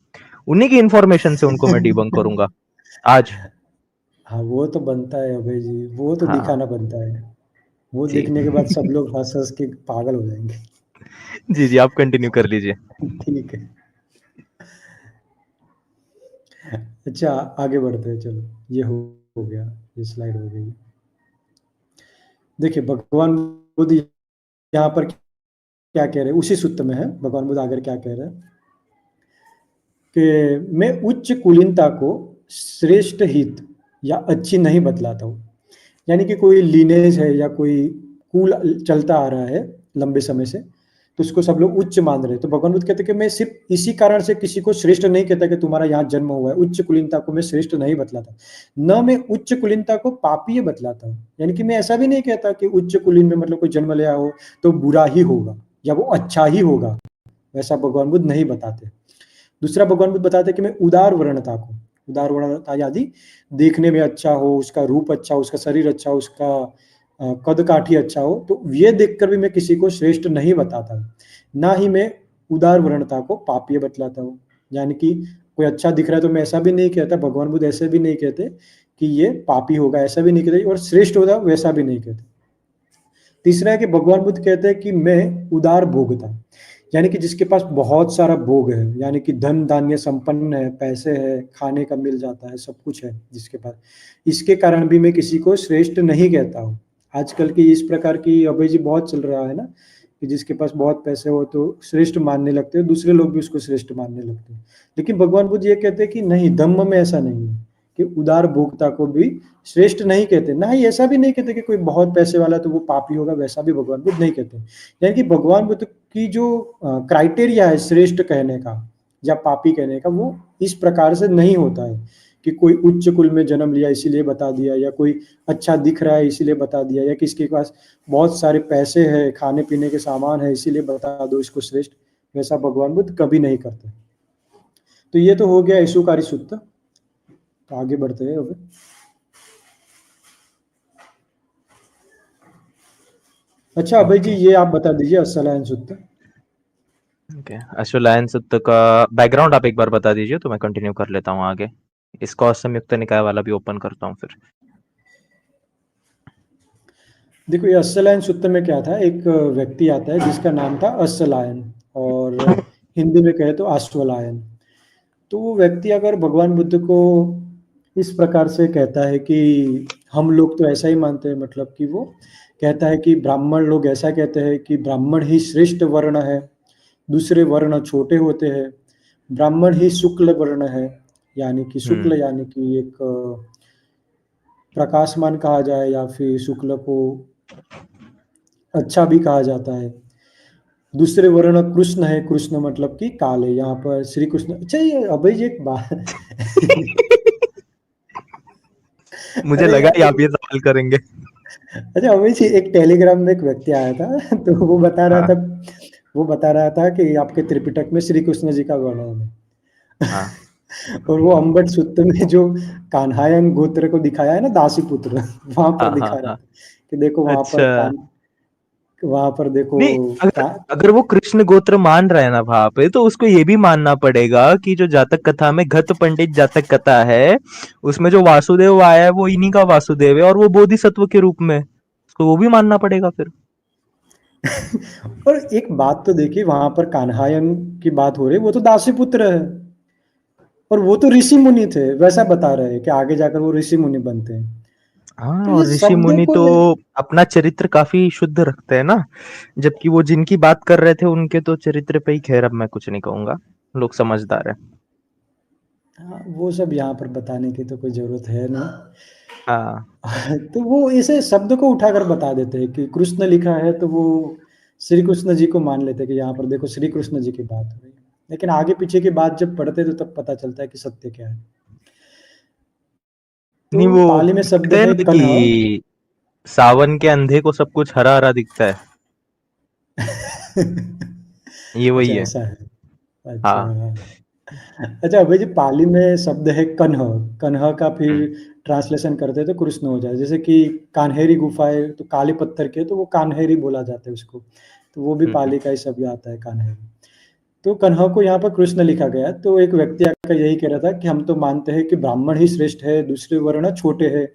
उन्हीं की इंफॉर्मेशन से उनको मैं डिबंक करूंगा आज। हाँ वो तो बनता है अभय जी, वो तो हाँ। दिखाना बनता है। वो जी। देखने के बाद सब लोग हंस हंस के पागल हो जाएंगे। जी जी, आप कंटिन्यू कर लीजिए। ठीक है। अच्छा, आगे बढ़ते हैं, चलो। ये हो गया, ये स्लाइड हो गई। देखिए भगवान बुद्ध यहाँ पर क्या कह रहे हैं, उसी सूत्र में है। भगवान बुद्ध आगे क्या कह रहे हैं कि मैं उच्च कुलीनता को श्रेष्ठ हित या अच्छी नहीं बतलाता हूँ। यानी कि कोई लीनेज है या कोई कुल चलता आ रहा है लंबे समय से, तो उसको सब लोग उच्च मान रहे हैं। तो भगवान बुद्ध कहते हैं कि मैं सिर्फ इसी कारण से किसी को श्रेष्ठ नहीं कहता कि तुम्हारा यहाँ जन्म हुआ है। उच्च कुलीनता को मैं श्रेष्ठ नहीं बतलाता, न मैं उच्च कुलीनता को पापीय बतलाता हूँ। यानी कि मैं ऐसा भी नहीं कहता कि उच्च कुलीन में मतलब कोई जन्म लिया हो तो बुरा ही होगा या वो अच्छा ही होगा, वैसा भगवान बुद्ध नहीं बताते। दूसरा, भगवान बुद्ध बताते हैं कि मैं उदार वर्णता को, उदार वर्णता यदि देखने में अच्छा हो, उसका रूप अच्छा हो, उसका शरीर अच्छा हो, उसका कद काठी अच्छा हो, तो ये देखकर भी मैं किसी को श्रेष्ठ नहीं बताता हूँ। ना ही मैं उदार वर्णता को पापीय बतलाता हूँ। यानी कि कोई अच्छा दिख रहा है तो मैं ऐसा भी नहीं कहता, भगवान बुद्ध ऐसे भी नहीं कहते कि ये पापी होगा, ऐसा भी नहीं कहते, और श्रेष्ठ होगा वैसा भी नहीं कहते। तीसरा है कि भगवान बुद्ध कहते हैं कि मैं उदार भोगता, यानी कि जिसके पास बहुत सारा भोग है, यानी कि धन धान्य संपन्न है, पैसे है, खाने का मिल जाता है, सब कुछ है जिसके पास, इसके कारण भी मैं किसी को श्रेष्ठ नहीं कहता हूँ। आजकल की इस प्रकार की अभय जी बहुत चल रहा है ना, कि जिसके पास बहुत पैसे हो तो श्रेष्ठ मानने लगते हैं, दूसरे लोग भी उसको श्रेष्ठ मानने लगते हैं। लेकिन भगवान बुद्ध ये कहते हैं कि नहीं, धम्म में ऐसा नहीं है कि उदार भोक्ता को भी श्रेष्ठ नहीं कहते। ना ही ऐसा भी नहीं कहते कि कोई बहुत पैसे वाला तो वो पापी होगा, वैसा भी भगवान बुद्ध नहीं कहते। यानी कि भगवान बुद्ध की जो क्राइटेरिया है श्रेष्ठ कहने का या पापी कहने का, वो इस प्रकार से नहीं होता है कि कोई उच्च कुल में जन्म लिया इसीलिए बता दिया, या कोई अच्छा दिख रहा है इसीलिए बता दिया, या किसके पास बहुत सारे पैसे हैं, खाने पीने के सामान है इसीलिए बता दो इसको श्रेष्ठ। वैसा भगवान बुद्ध कभी नहीं करते। तो ये तो हो गया ईशुकारी सुत्त। तो आगे बढ़ते हैं अब। अच्छा अभय जी, ओके ये आप बता दीजिए अश्वलायन सुत्त। ओके अश्वलायन सुत्त का बैकग्राउंड आप एक बार बता दीजिए तो मैं कंटिन्यू कर लेता हूँ आगे। इसको संयुक्त निकाय वाला भी ओपन करता हूँ फिर। देखो ये अश्वलायन सुत्त में क्या था, एक व्यक्ति आता है जिसका नाम था अश्वलायन, और हिंदी में कहे तो अश्वलायन। तो वो व्यक्ति अगर भगवान बुद्ध को इस प्रकार से कहता है कि हम लोग तो ऐसा ही मानते हैं, मतलब कि वो कहता है कि ब्राह्मण लोग ऐसा कहते हैं कि ब्राह्मण ही श्रेष्ठ वर्ण है, दूसरे वर्ण छोटे होते हैं, ब्राह्मण ही शुक्ल वर्ण है, यानी कि शुक्ल यानी कि एक प्रकाशमान कहा जाए, या फिर शुक्ल को अच्छा भी कहा जाता है। दूसरे वर्ण कृष्ण है, कृष्ण मतलब कि काले, यहाँ पर श्री कृष्ण। अच्छा ये अभय जी एक बात मुझे अरे लगा यार ही आप ये सवाल करेंगे। अच्छा अभय जी, एक टेलीग्राम में एक व्यक्ति आया था तो हाँ वो बता रहा था कि आपके त्रिपिटक में श्री कृष्ण जी का वर्णन है हाँ और वो अम्बट सूत्र में जो कान्हायन गोत्र को दिखाया है ना, दासी पुत्र, वहां पर हाँ हाँ दिखा रहा हाँ था कि देखो अच्छा वहां पर देखो नहीं का, अगर अगर वो कृष्ण गोत्र मान रहा है ना वहां पे तो उसको ये भी मानना पड़ेगा कि जो जातक कथा में घत पंडित जातक कथा है उसमें जो वासुदेव आया है वो इन्हीं का वासुदेव है और वो बोधिसत्व के रूप में तो वो भी मानना पड़ेगा फिर। और एक बात तो देखिए, वहां पर कान्हायन की बात हो रही है, वो तो दासी पुत्र है और वो तो ऋषि मुनि थे, वैसा बता रहे हैं कि आगे जाकर वो ऋषि मुनि बनते हैं। हाँ तो ये और ऋषि शब्दों मुनि को तो अपना चरित्र काफी शुद्ध रखते हैं ना जबकि वो जिनकी बात कर रहे थे उनके तो चरित्र पे ही खैर अब मैं कुछ नहीं कहूंगा लोग समझदार है। हाँ, वो सब यहाँ पर बताने की तो कोई जरूरत है नहीं। हाँ तो वो ऐसे शब्द को उठाकर बता देते हैं कि कृष्ण लिखा है तो वो श्री कृष्ण जी को मान लेते हैं कि यहाँ पर देखो श्री कृष्ण जी की बात हो रही है। लेकिन आगे पीछे की बात जब पढ़ते तो तब पता चलता है कि सत्य क्या है। तो नहीं वो पाली में शब्द कहते हैं है ना कन्ह। कि सावन के अंधे को सब कुछ हरा हरा दिखता है ये वही अच्छा है। ऐसा है। अच्छा हाँ अच्छा अभय जी, पाली में शब्द है कन्ह। कन्ह का फिर हम्म ट्रांसलेशन करते तो कृष्ण हो जाए, जैसे कि कान्हेरी गुफा है तो काले पत्थर के, तो वो कान्हेरी बोला जाता है उसको, तो वो भी हम्म पाली का ही शब्द आता है कान्हेरी। तो कन्ह को यहाँ पर कृष्ण लिखा गया। तो एक व्यक्ति आकर यही कह रहा था कि हम तो मानते हैं कि ब्राह्मण ही श्रेष्ठ है, दूसरे वर्ण छोटे हैं,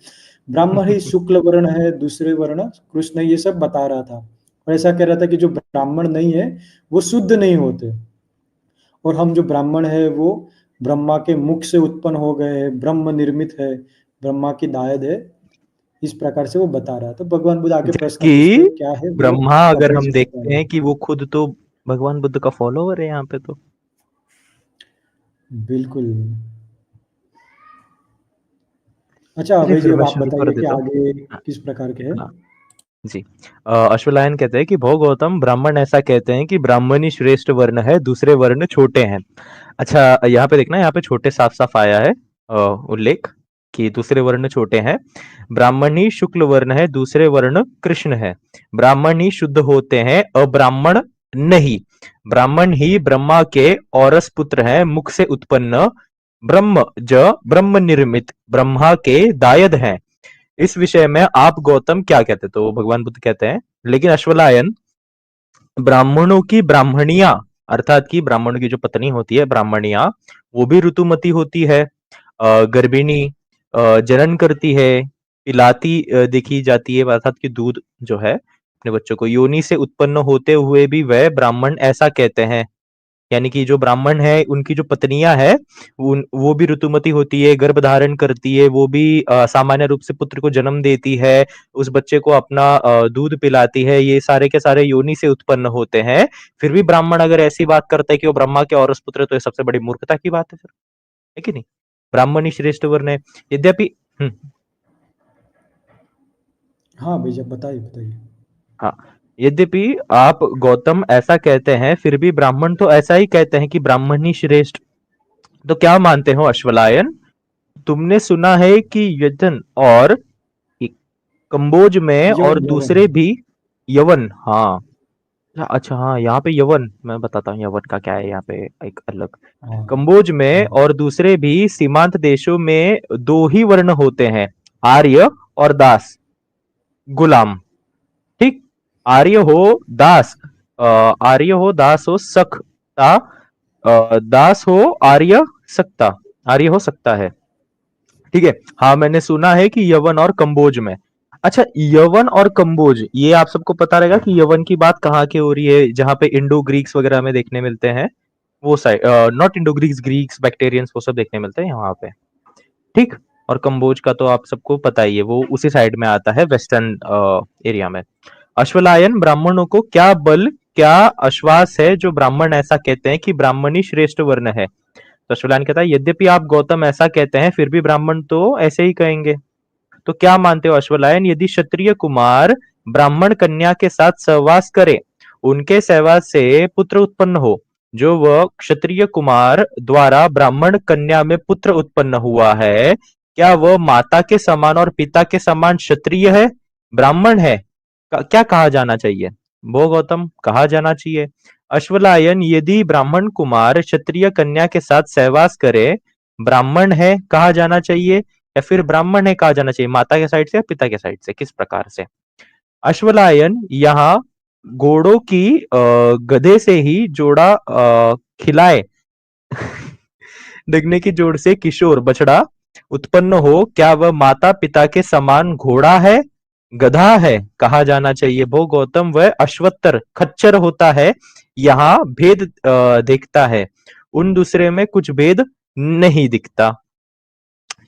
ब्राह्मण ही शुक्ल वर्ण है, दूसरे वर्ण कृष्ण, ये सब बता रहा था। और ऐसा कह रहा था कि जो ब्राह्मण नहीं है वो शुद्ध नहीं होते, और हम जो ब्राह्मण है वो ब्रह्मा के मुख से उत्पन्न हो गए हैं, ब्रह्म निर्मित है, ब्रह्मा की दायद है। इस प्रकार से वो बता रहा था। तो भगवान बुद्ध आगे प्रश्न पूछते जबकि हैं क्या है वो, ब्रह्मा अगर अभय हम जी देखते बताएंगे। हैं कि वो खुद तो भगवान बुद्ध का फॉलोवर है यहाँ पे तो। बिल्कुल। अच्छा चलिए अभय जी, फिर अब मैं आप शुरू कर बताइए कि देता हूँ। आगे हाँ किस प्रकार के है। हाँ, जी अश्वलायन कहते हैं कि भो गौतम ब्राह्मण ऐसा कहते हैं कि ब्राह्मण ही श्रेष्ठ वर्ण है दूसरे वर्ण छोटे हैं। अच्छा यहाँ पे देखना यहाँ पे छोटे साफ साफ आया है उल्लेख कि दूसरे वर्ण छोटे हैं। ब्राह्मण ही शुक्ल वर्ण है दूसरे वर्ण कृष्ण है। ब्राह्मण ही शुद्ध होते हैं अब्राह्मण नहीं। ब्राह्मण ही ब्रह्मा के औरस पुत्र हैं मुख से उत्पन्न। ब्रह्म ज ब्रह्म निर्मित ब्रह्मा के दायद हैं। इस विषय में आप गौतम क्या कहते? तो भगवान बुद्ध कहते हैं लेकिन अश्वलायन ब्राह्मणों की ब्राह्मणियां अर्थात कि ब्राह्मणों की जो पत्नी होती है ब्राह्मणियां वो भी ऋतुमती होती है गर्भिणी जनन करती है पिलाती देखी जाती है अर्थात कि दूध जो है अपने बच्चों को योनि से उत्पन्न होते हुए भी वह ब्राह्मण ऐसा कहते हैं। यानी कि जो ब्राह्मण है उनकी जो पत्नियां है वो भी ऋतुमती होती है गर्भ धारण करती है वो भी सामान्य रूप से पुत्र को जन्म देती है उस बच्चे को अपना दूध पिलाती है ये सारे के सारे योनि से उत्पन्न होते हैं। फिर भी ब्राह्मण अगर ऐसी बात करता है कि वो ब्रह्मा के औरस पुत्र है, तो ये सबसे बड़ी मूर्खता की बात है फिर है कि नहीं। ब्राह्मण ही श्रेष्ठ वर्ण है। यद्यपि हाँ भैया, बताइए बताइए। हाँ, यद्यपि आप गौतम ऐसा कहते हैं, फिर भी ब्राह्मण तो ऐसा ही कहते हैं कि ब्राह्मण ही श्रेष्ठ। तो क्या मानते हो अश्वलायन? तुमने सुना है कि यजन और कंबोज में और यवन यवन। दूसरे भी यवन, हाँ। अच्छा हाँ, यहाँ पे यवन मैं बताता हूँ यवन का क्या है यहाँ पे एक अलग। हाँ कंबोज में हाँ। और दूसरे भी सीमांत देशों में दो ही वर्ण होते हैं, आर्य और दास, गुलाम। ठीक। आर्य हो दास, आर्य हो दास हो सकता, दास हो आर्य सकता, आर्य हो सकता है। ठीक है। हाँ, मैंने सुना है कि यवन और कंबोज में। अच्छा, यवन और कंबोज, ये आप सबको पता रहेगा कि यवन की बात कहाँ की हो रही है, जहाँ पे इंडो ग्रीक्स वगैरह में देखने मिलते हैं, वो side, not Indo Greeks, Greeks Bactrians वो सब देखने मिलते हैं यहाँ पे। ठीक। और कंबोज का तो आप सबको पता ही है, वो उसी साइड में आता है, वेस्टर्न एरिया में। अश्वलायन, ब्राह्मणों को क्या बल, क्या आश्वास है जो ब्राह्मण ऐसा कहते हैं कि ब्राह्मणी श्रेष्ठ वर्ण है? तो अश्वलायन कहता है, यद्यपि आप गौतम ऐसा कहते हैं, फिर भी ब्राह्मण तो ऐसे ही कहेंगे। तो क्या मानते हो अश्वलायन, यदि क्षत्रिय कुमार ब्राह्मण कन्या के साथ सहवास करे, उनके सहवास से पुत्र उत्पन्न हो, जो वह क्षत्रिय कुमार द्वारा ब्राह्मण कन्या में पुत्र उत्पन्न हुआ है, क्या वह माता के समान और पिता के समान क्षत्रिय है, ब्राह्मण है? क्या कहा जाना चाहिए? वो गौतम, कहा जाना चाहिए। अश्वलायन, यदि ब्राह्मण कुमार क्षत्रिय कन्या के साथ सहवास करे, ब्राह्मण है कहा जाना चाहिए, या फिर ब्राह्मण है कहा जाना चाहिए, माता के साइड से या पिता के साइड से, किस प्रकार से? अश्वलायन, यहाँ घोड़ों की गधे से ही जोड़ा खिलाए डगने की जोड़ से किशोर बछड़ा उत्पन्न हो, क्या वह माता पिता के समान घोड़ा है, गधा है, कहा जाना चाहिए? वो गौतम, वह अश्वत्तर खच्चर होता है, यहाँ भेद दिखता है, उन दूसरे में कुछ भेद नहीं दिखता।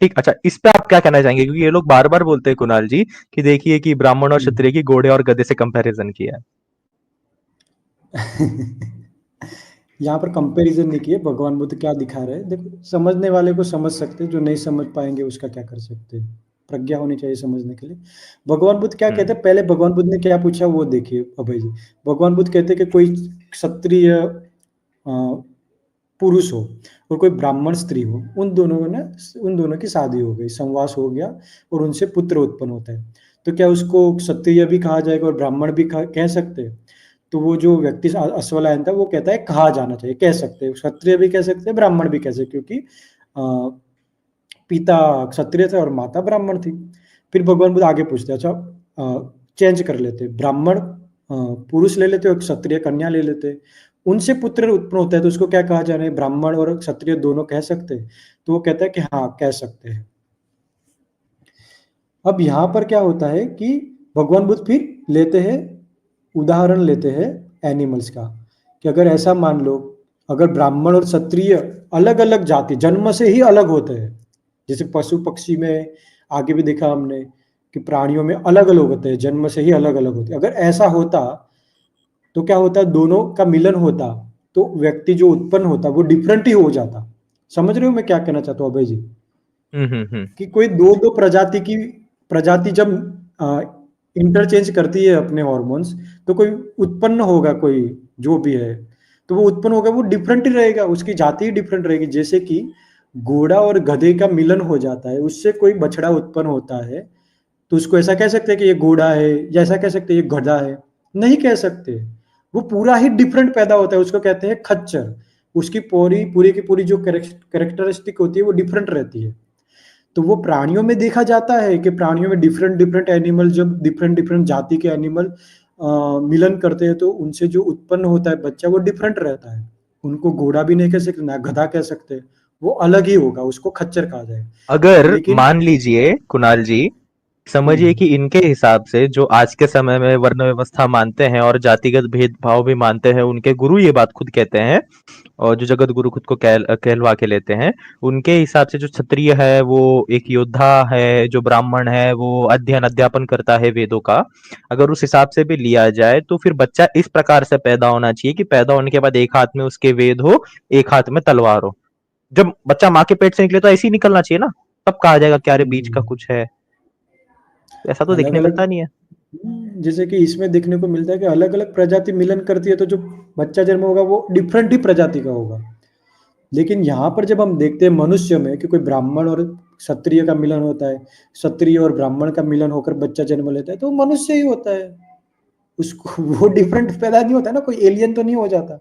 ठीक। अच्छा, इस पे आप क्या कहना चाहेंगे, क्योंकि ये लोग बार बार बोलते हैं कुणाल जी कि देखिए कि ब्राह्मण और हम्म। क्षत्रिय की घोड़े और गधे से कंपैरिजन किया है। यहाँ पर कंपैरिजन नहीं किए, भगवान बुद्ध क्या दिखा रहे हैं देखो, समझने वाले को समझ सकते हैं, जो नहीं समझ पाएंगे उसका क्या कर सकते हैं। प्रज्ञा होनी चाहिए समझने के लिए। भगवान बुद्ध क्या कहते हम्म। हैं, पहले भगवान बुद्ध ने क्या पूछा वो देखिए अभय जी। भगवान बुद्ध कहते हैं कि कोई क्षत्रिय पुरुष हो और कोई ब्राह्मण स्त्री हो, उन दोनों की शादी हो गई, संवास हो गया और उनसे पुत्र उत्पन्न होता है। तो क्या उसको क्षत्रिय भी कहा जाएगा और ब्राह्मण भी कह सकते हैं? तो वो जो व्यक्ति अश्वलायन था वो कहता है कहा जाना चाहिए, कह सकते हैं, क्षत्रिय भी कह सकते हैं, ब्राह्मण भी कह सकते हैं, क्योंकि अ, पिता क्षत्रिय थे और माता ब्राह्मण थी। फिर भगवान बुद्ध आगे पूछते हैं, अच्छा चेंज कर लेते, ब्राह्मण पुरुष ले लेते और क्षत्रिय कन्या ले लेते, उनसे पुत्र उत्पन्न होता है तो उसको क्या कहा जा रहा है, ब्राह्मण और क्षत्रिय दोनों कह सकते हैं? तो वो कहता है कि हाँ कह सकते हैं। अब यहाँ पर क्या होता है कि भगवान बुद्ध फिर लेते हैं, उदाहरण लेते हैं एनिमल्स का, कि अगर ऐसा मान लो, अगर ब्राह्मण और क्षत्रिय अलग अलग जाति जन्म से ही अलग होते हैं, जैसे पशु पक्षी में आगे भी देखा हमने कि प्राणियों में अलग अलग होते हैं, जन्म से ही अलग अलग होते हैं, अगर ऐसा होता तो क्या होता, दोनों का मिलन होता तो व्यक्ति जो उत्पन्न होता वो डिफरेंट ही हो जाता। समझ रहे हो मैं क्या कहना चाहता हूँ अभय जी? हम्म। कि कोई दो दो प्रजाति की प्रजाति जब इंटरचेंज करती है अपने हॉर्मोन्स, तो कोई उत्पन्न होगा, कोई जो भी है, तो वो उत्पन्न होगा, वो डिफरेंट ही रहेगा, उसकी जाति ही डिफरेंट रहेगी। जैसे कि घोड़ा और गधे का मिलन हो जाता है, उससे कोई बछड़ा उत्पन्न होता है, तो उसको ऐसा कह सकते हैं कि ये घोड़ा है, या ऐसा कह सकते हैं ये गधा है? नहीं कह सकते। वो पूरा ही डिफरेंट पैदा होता है, उसको कहते हैं खच्चर। उसकी पूरी पूरी की पूरी जो कैरेक्टरिस्टिक होती है वो डिफरेंट रहती है। तो वो प्राणियों में देखा जाता है कि प्राणियों में डिफरेंट डिफरेंट एनिमल, जब डिफरेंट डिफरेंट जाति के एनिमल मिलन करते हैं तो उनसे जो उत्पन्न होता है बच्चा वो डिफरेंट रहता है। उनको घोड़ा भी नहीं कह सकते, ना गधा कह सकते, वो अलग ही होगा, उसको खच्चर कहा जाएगा। अगर लेकिन मान लीजिए कुणाल जी, समझिए हम्म, कि इनके हिसाब से जो आज के समय में वर्ण व्यवस्था मानते हैं और जातिगत भेदभाव भी मानते हैं, उनके गुरु ये बात खुद कहते हैं, और जो जगत गुरु खुद को कहलवा के लेते हैं, उनके हिसाब से जो क्षत्रिय है वो एक योद्धा है, जो ब्राह्मण है वो अध्ययन अध्यापन करता है वेदों का। अगर उस हिसाब से भी लिया जाए तो फिर बच्चा इस प्रकार से पैदा होना चाहिए कि पैदा होने के बाद एक हाथ में उसके वेद हो, एक हाथ में तलवार हो। जब बच्चा माँ के पेट से निकले तो ऐसे ही निकलना चाहिए ना, तब कहा जाएगा कि अरे बीच का हम्म, कुछ है। ऐसा तो अलग देखने अलग। मिलता नहीं है। जैसे कि इसमें देखने को मिलता है कि अलग अलग प्रजाति मिलन करती है, तो जो बच्चा जन्म होगा वो डिफरेंट ही प्रजाति का होगा। लेकिन यहाँ पर जब हम देखते हैं मनुष्य में कि कोई ब्राह्मण और क्षत्रिय का मिलन होता है, क्षत्रिय और ब्राह्मण का मिलन होकर बच्चा जन्म लेता है, तो वो मनुष्य ही होता है। उसको वो डिफरेंट पैदा नहीं होता ना, कोई एलियन तो नहीं हो जाता,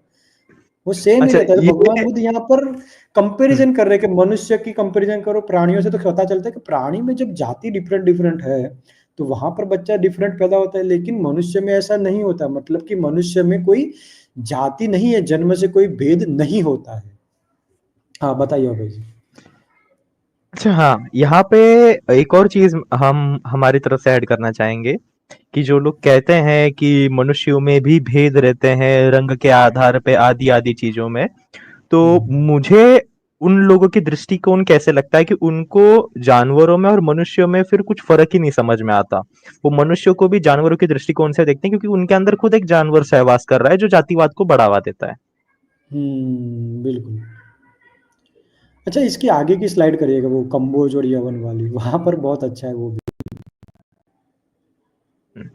वो सेम ही अच्छा रहता है। तो ये भगवान बुद्ध यहाँ पर हम्म, कंपैरिजन कर रहे हैं कि मनुष्य की कंपैरिजन करो प्राणियों से, तो पता चलता है कि प्राणी में जब जाति डिफरेंट डिफरेंट है तो वहां पर बच्चा डिफरेंट पैदा होता है, लेकिन मनुष्य में ऐसा नहीं होता। मतलब कि मनुष्य में कोई जाति नहीं है, जन्म से कोई भेद नहीं होता है। हाँ बताइए अभय जी। अच्छा हाँ, यहाँ पे एक और चीज हम हमारी तरफ से ऐड करना चाहेंगे कि जो लोग कहते हैं कि मनुष्यों में भी भेद रहते हैं रंग के आधार पे आदि आदि चीजों में, तो हम्म। मुझे उन लोगों की दृष्टिकोण कैसे लगता है कि उनको जानवरों में और मनुष्यों में फिर कुछ फर्क ही नहीं समझ में आता। वो मनुष्यों को भी जानवरों के दृष्टिकोण से देखते हैं क्योंकि उनके अंदर खुद एक जानवर सहवास कर रहा है जो जातिवाद को बढ़ावा देता है। बिल्कुल। अच्छा, इसकी आगे की स्लाइड करिएगा, वो कम्बोज और यवन वाली, वहां पर बहुत अच्छा है वो हम्म,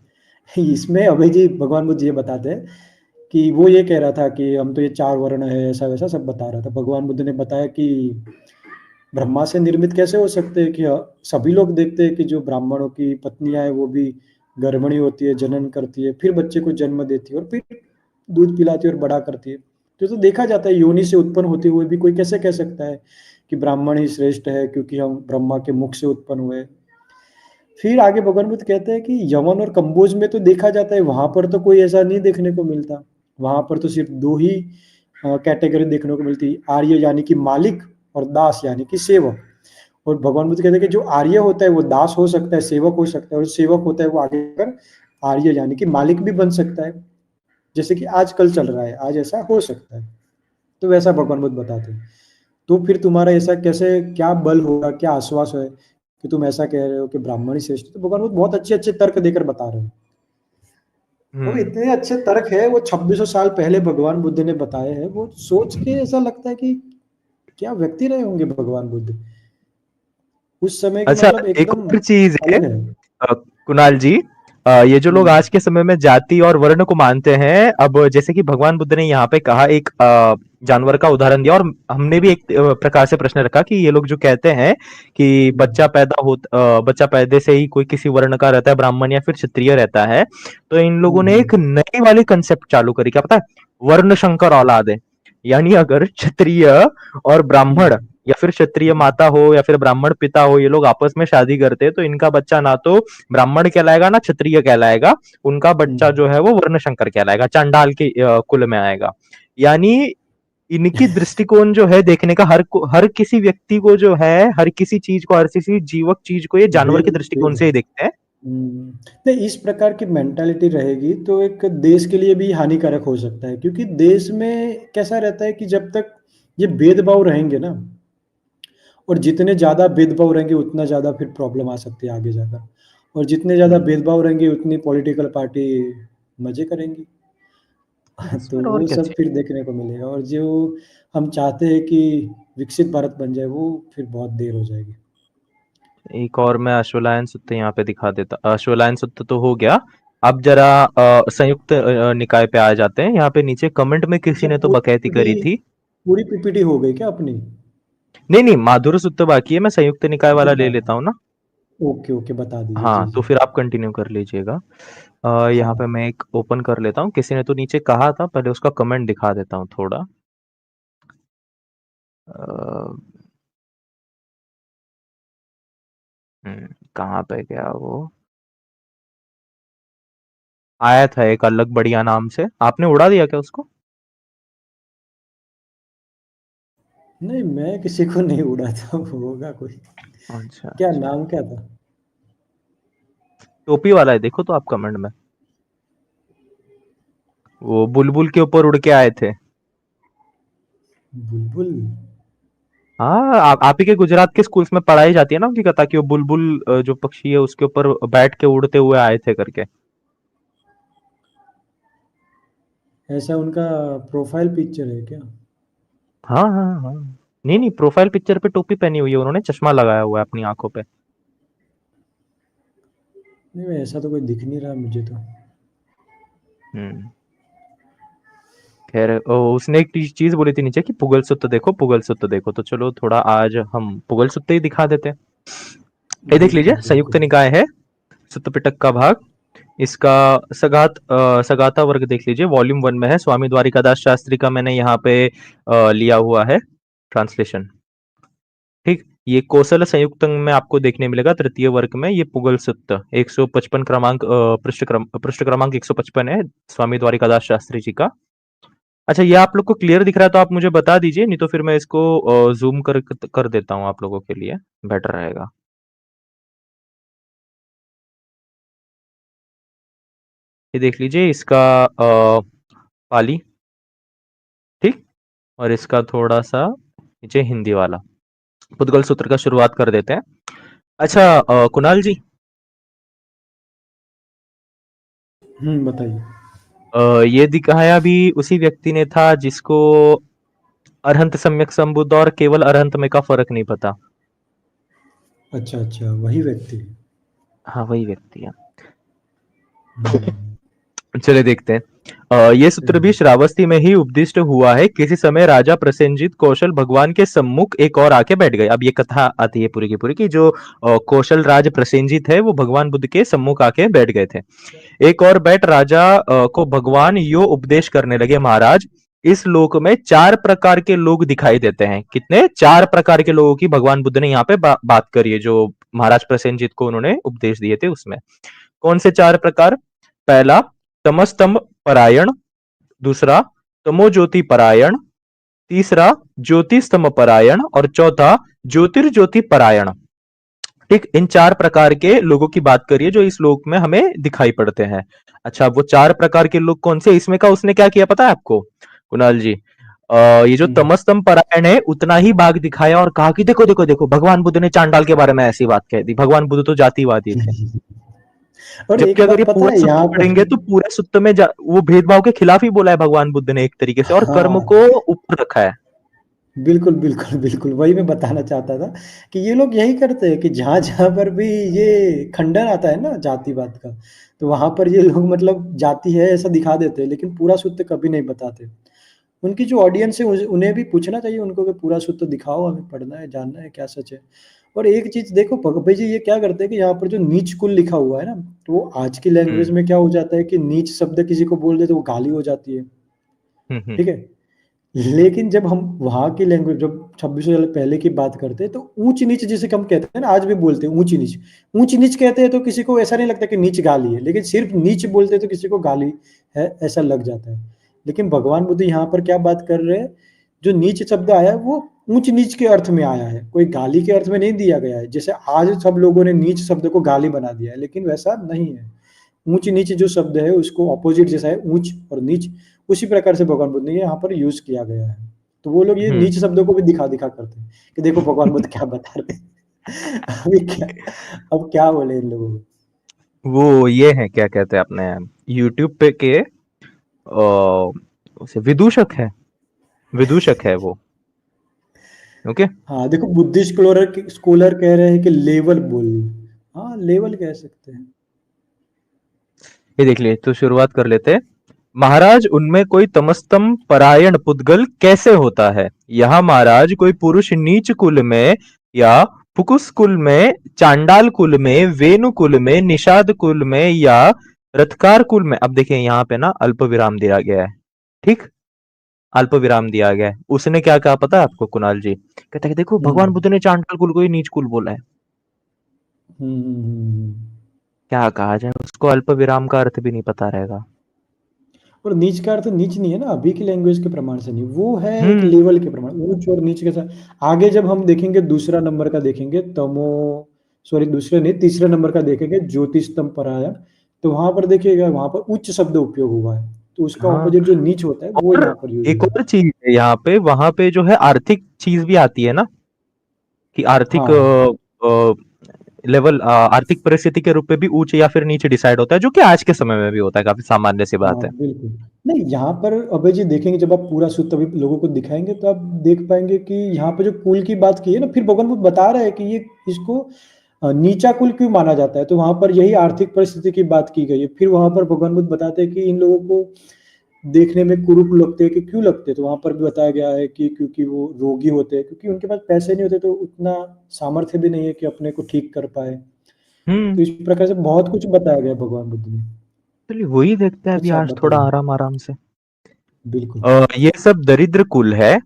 भी। इसमें अभय जी भगवान बुद्ध ये बताते हैं कि वो ये कह रहा था कि हम तो ये चार वर्ण है, ऐसा वैसा सब बता रहा था। भगवान बुद्ध ने बताया कि ब्रह्मा से निर्मित कैसे हो सकते हैं, कि सभी लोग देखते हैं कि जो ब्राह्मणों की पत्नियां हैं वो भी गर्भिणी होती है, जनन करती है, फिर बच्चे को जन्म देती है और फिर दूध पिलाती है और बड़ा करती है। तो देखा जाता है योनि से उत्पन्न होते हुए भी कोई कैसे कह सकता है कि ब्राह्मण ही श्रेष्ठ है क्योंकि हम ब्रह्मा के मुख से उत्पन्न हुए। फिर आगे भगवान बुद्ध कहते हैं कि यवन और कंबोज में तो देखा जाता है, वहां पर तो कोई ऐसा नहीं देखने को मिलता। वहां पर तो सिर्फ दो ही कैटेगरी देखने को मिलती, आर्य यानी कि मालिक और दास यानी कि सेवक। और भगवान बुद्ध कहते हैं कि जो आर्य होता है वो दास हो सकता है, सेवक हो सकता है, और सेवक होता है वो आगे कर आर्य यानी कि मालिक भी बन सकता है, जैसे कि आजकल चल रहा है, आज ऐसा हो सकता है। तो वैसा भगवान बुद्ध बताते हैं। तो फिर तुम्हारा ऐसा कैसे, क्या बल होगा, क्या आश्वास है कि तुम ऐसा कह रहे हो कि ब्राह्मण ही श्रेष्ठ है? तो भगवान बुद्ध बहुत अच्छे अच्छे तर्क देकर बता रहे हैं। वो हम्म। इतने अच्छे तर्क है, वो 2600 साल पहले भगवान बुद्ध ने बताए हैं, वो सोच के ऐसा लगता है कि क्या व्यक्ति रहे होंगे भगवान बुद्ध उस समय की, अच्छा मतलब एक एकदम और चीज है, अलग है। कुणाल जी, ये जो लोग हम्म। आज के समय में जाति और वर्ण को मानते हैं, अब जैसे कि भगवान बुद्ध ने यहाँ पे कहा एक जानवर का उदाहरण दिया, और हमने भी एक प्रकार से प्रश्न रखा कि ये लोग जो कहते हैं कि हम्म। बच्चा पैदा से ही कोई किसी वर्ण का रहता है, ब्राह्मण या फिर क्षत्रिय रहता है, तो इन लोगों ने हम्म। एक नई वाली कंसेप्ट चालू करी, क्या पता है? वर्ण शंकर औलाद है। यानी अगर क्षत्रिय और ब्राह्मण हम्म। या फिर क्षत्रिय माता हो या फिर ब्राह्मण पिता हो, ये लोग आपस में शादी करते हैं तो इनका बच्चा ना तो ब्राह्मण कहलाएगा ना क्षत्रिय कहलाएगा, उनका बच्चा हम्म। जो है वो वर्ण शंकर कहलाएगा, चांडाल के कुल में आएगा। यानी इनकी दृष्टिकोण जो है देखने का, हर किसी व्यक्ति को जो है, हर किसी चीज को, हर किसी जीवक चीज को ये जानवर भेद के दृष्टिकोण भेद से ही देखते हैं। नहीं, इस प्रकार की मेंटालिटी रहेगी तो एक देश के लिए भी हानिकारक हो सकता है, क्योंकि देश में कैसा रहता है कि जब तक ये भेदभाव रहेंगे ना, और जितने ज़्यादा भेदभाव रहेंगे उतना ज़्यादा फिर प्रॉब्लम आ सकती है आगे जाकर, और जितने ज़्यादा हम्म, भेदभाव रहेंगे उतनी पॉलिटिकल पार्टी मजे करेंगी। बस तो फिर और वो क्या सब चाहिए। फिर देखने को मिलेगा, और जो हम चाहते हैं कि विकसित भारत बन जाए वो फिर बहुत देर हो जाएगी। एक और मैं अश्वलायन सूत्र यहाँ पे दिखा देता, अश्वलायन सूत्र तो हो गया। अब जरा संयुक्त निकाय पे आ जाते हैं। यहाँ पे नीचे कमेंट में किसी अच्छा, ने तो बकैती करी थी। पूरी पीपीटी हो गई क्या अपनी? नहीं नहीं, माधुर सूत्र बाकी है, मैं संयुक्त निकाय अच्छा वाला ले हाँ, लेता हूँ ना। ओके ओके, बता दीजिए, जी हाँ तो जी। फिर आप कंटिन्यू कर लीजिएगा। यहाँ पे हाँ। मैं एक ओपन कर लेता हूँ, किसी ने तो नीचे कहा था, पहले उसका कमेंट दिखा देता हूँ थोड़ा। अ, कहाँ पे गया वो? आया था एक अलग बढ़िया नाम से, आपने उड़ा दिया क्या उसको? नहीं, मैं किसी को नहीं उड़ा था, होगा कोई। अच्छा क्या अच्छा, नाम क्या था? टोपी वाला है, देखो तो आप कमेंट में, वो बुलबुल के ऊपर उड़ के आए थे। बुलबुल? हाँ, आप ही के गुजरात के स्कूल्स में पढ़ाई जाती है ना उनकी कथा, कि वो बुलबुल जो पक्षी है उसके ऊपर बैठ के उड़ते हुए आए थे करके। ऐसा उनका प्रोफाइल पिक्चर है क्या? हाँ हाँ हाँ। नहीं नहीं, प्रोफाइल पिक्चर पे टोपी पहनी हुई है उन्होंने, चश्मा लगाया हुआ है अपनी आंखों पे। नहीं भाई, ऐसा तो कोई दिख नहीं रहा मुझे तो। हम्म। खैर उसने एक चीज बोली थी नीचे कि पुगल सुत्त देखो, पुगल सुत्त देखो, तो चलो थोड़ा आज हम पुगल सुत्त ही दिखा देते हैं। ये देख लीजिए, बिल्कुल, संयुक्त बिल्कुल। निकाय है, सुत्त पिटक का भाग। इसका सगाता वर्ग देख लीजिए, वॉल्यूम 1 में है, स्वामी द्वारिकादास शास्त्री का मैंने यहाँ पे लिया हुआ है ट्रांसलेशन। ठीक, ये कौशल संयुक्तंग में आपको देखने मिलेगा तृतीय वर्ग में, ये पुगल सुत्त 155 क्रमांक, पृष्ठ क्रमांक 155 है, स्वामी द्वारिकादास शास्त्री जी का। अच्छा, ये आप लोग को क्लियर दिख रहा है तो आप मुझे बता दीजिए, नहीं तो फिर मैं इसको जूम कर देता हूँ आप लोगों के लिए, बेटर रहेगा। ये देख लीजिए इसका पाली, ठीक, और इसका थोड़ा सा नीचे हिंदी वाला। पुद्गल सूत्र का शुरुआत कर देते हैं। अच्छा कुणाल जी, बताइए। ये दिखाया भी उसी व्यक्ति ने था जिसको अरहंत सम्यक संबुद्ध और केवल अरहंत में का फर्क नहीं पता। अच्छा, अच्छा, वही व्यक्ति। हाँ, वही व्यक्ति है। हुँ, चलिए देखते हैं। ये सूत्र भी चलिए। श्रावस्ती में ही उपदिष्ट हुआ है। किसी समय राजा प्रसेनजित कौशल भगवान के सम्मुख एक और आके बैठ गए। अब ये कथा आती है पूरी की पूरी, की जो कौशल राज प्रसेनजित है वो भगवान बुद्ध के सम्मुख आके बैठ गए थे। एक और बैठ राजा को भगवान यो उपदेश करने लगे, महाराज इस लोक में 4 प्रकार के लोग दिखाई देते हैं। कितने? 4 प्रकार के लोगों की भगवान बुद्ध ने यहाँ पे बात करी है, जो महाराज प्रसेनजित को उन्होंने उपदेश दिए थे उसमें। कौन से 4 प्रकार? पहला तमस्तंभ परायण, दूसरा तमो ज्योति परायण, तीसरा ज्योतिस्तम परायण और चौथा ज्योतिर्ज्योति परायण। ठीक, इन 4 प्रकार के लोगों की बात करिए जो इस लोक में हमें दिखाई पड़ते हैं। अच्छा, वो 4 प्रकार के लोग कौन से? इसमें का उसने क्या किया पता है आपको कुणाल जी? ये जो हुँ। तमस्तम परायण है उतना ही बाग दिखाया और कहा कि देखो देखो देखो, भगवान बुद्ध ने चांडाल के बारे में ऐसी बात कह दी, भगवान बुद्ध तो जातिवादी थे। और जबकि एक अगर बात ये पता पूरा है सुत्त यहाँ पर। पढ़ेंगे तो पूरे सुत्त में वो भेदभाव के खिलाफ ही बोला है भगवान बुद्ध ने एक तरीके से, और कर्म हाँ, को ऊपर रखा है। बिल्कुल, बिल्कुल, बिल्कुल, वही मैं बताना चाहता था कि ये लोग यही करते हैं कि जहाँ-जहाँ पर भी ये खंडन आता है ना जातिवाद का, तो वहाँ पर ये लोग मतलब जाति है ऐसा दिखा देते हैं, लेकिन पूरा सूत्र कभी नहीं बताते। उनकी जो ऑडियंस है उन्हें भी पूछना चाहिए उनको कि पूरा सूत्र दिखाओ, हमें पढ़ना है, जानना है क्या सच है। और एक चीज़ देखो भगत जी ये क्या करते हैं कि यहाँ पर जो नीच कुल लिखा हुआ है ना, तो वो आज की लैंग्वेज हम्म में क्या हो जाता है कि नीच शब्द किसी को बोल दे तो वो गाली हो जाती है, हम्म। ठीक है? लेकिन जब हम वहाँ की लैंग्वेज जब 2600 साल पहले की बात करते हैं, तो ऊँच-नीच जिसे हम कहते हैं ना, आज भी बोलते हैं ऊँच-नीच। ऊँच-नीच कहते हैं तो किसी को ऐसा नहीं लगता कि नीच गाली है, लेकिन सिर्फ़ नीच बोलते हैं तो किसी को गाली है, ऐसा लग जाता है। लेकिन भगवान बुद्ध यहाँ पर क्या बात कर रहे हैं, जो नीच शब्द आया है वो ऊँच-नीच के अर्थ में आया है, कोई गाली के अर्थ में नहीं दिया गया है। जैसे आज सब लोगों ने नीच शब्द को गाली बना दिया है, लेकिन वैसा नहीं है। ऊँच-नीच जो शब्द है उसको ऑपोज़िट जैसा है ऊँच और नीच, उसी प्रकार से भगवान बुद्ध ने यहाँ पर यूज़ किया गया है। तो वो लोग ये हम्म। नीच शब्दों को भी दिखा-दिखा करते हैं, कि देखो भगवान बुद्ध क्या बता रहे हैं। अभी क्या अब क्या बोले इन लोगों को? वो ये है, क्या कहते हैं अपने यूट्यूब पे के उसे विदूषक है, विदूषक है वो। ओके। हाँ, देखो बुद्धिस्ट स्कॉलर कह रहे हैं कि लेवल बोलिए। हाँ, लेवल कह सकते हैं। ये देख लिए तो शुरुआत कर लेते हैं। महाराज उनमें कोई तमस्तम परायण पुद्गल कैसे होता है? यहाँ महाराज कोई पुरुष नीच कुल में या फुकुस कुल में, चांडाल कुल में, वेनु कुल में, निषाद कुल में या रथकार कुल में। अब देखिए यहाँ पे ना अल्प विराम दिया गया है, ठीक, अल्प विराम दिया गया है। उसने क्या कहा पता है आपको कुणाल जी? कहता है कि देखो हुँ। भगवान बुद्ध ने चांडाल कुल को ही नीच कुल बोला है। हुँ, हुँ, हुँ, हुँ। क्या कहा जाए, उसको अल्प विराम का अर्थ भी नहीं पता रहेगा। और नीच का अर्थ नीच नहीं है ना, अभी की लैंग्वेज के प्रमाण से नहीं, वो है एक हम्म लेवल के प्रमाण, ऊँच और नीच के साथ। आगे जब हम देखेंगे दूसरा नंबर का देखेंगे सॉरी दूसरे नहीं, तीसरे नंबर का देखेंगे ज्योतिषतम परायण, तो वहाँ पर देखिएगा वहाँ पर उच्च शब्द उपयोग हुआ है। तो उसका हाँ, ऑपोज़िट जो नीच होता है, वो और यहाँ पर यूज़ एक हुआ है। और चीज है यहाँ पे, वहां पे जो है आर्थिक चीज भी आती है ना, कि आर्थिक हाँ, लेवल आर्थिक परिस्थिति के रूप में भी ऊंच या फिर नीचे डिसाइड होता है, जो कि आज के समय में भी होता है, काफी सामान्य सी हाँ, बात है। बिल्कुल। नहीं, यहाँ पर अभय जी देखेंगे, जब आप पूरा सूत्र अभी लोगों को दिखाएँगे तो आप देख पाएँगे कि यहाँ पे जो कुल की बात की है ना, फिर भगवान बुद्ध बता रहे हैं कि ये इसको नीचा कुल क्यों माना जाता है, तो वहाँ पर यही आर्थिक परिस्थिति की बात की गई है। फिर वहाँ पर भगवान बुद्ध बताते हैं कि इन लोगों को देखने में कुरूप लगते हैं कि क्यों लगते हैं, तो वहाँ पर भी बताया गया है कि क्योंकि वो रोगी होते हैं, क्योंकि उनके पास पैसे नहीं होते, तो उतना सामर्थ्य भी नहीं है कि अपने को ठीक कर पाएँ। हम्म। तो इस प्रकार से बहुत कुछ बताया गया है भगवान बुद्ध ने। चलिए वही देखते हैं अभी अच्छा, आप आज थोड़ा बताइए। आराम आराम से। बिल्कुल। ये सब दरिद्र कुल है।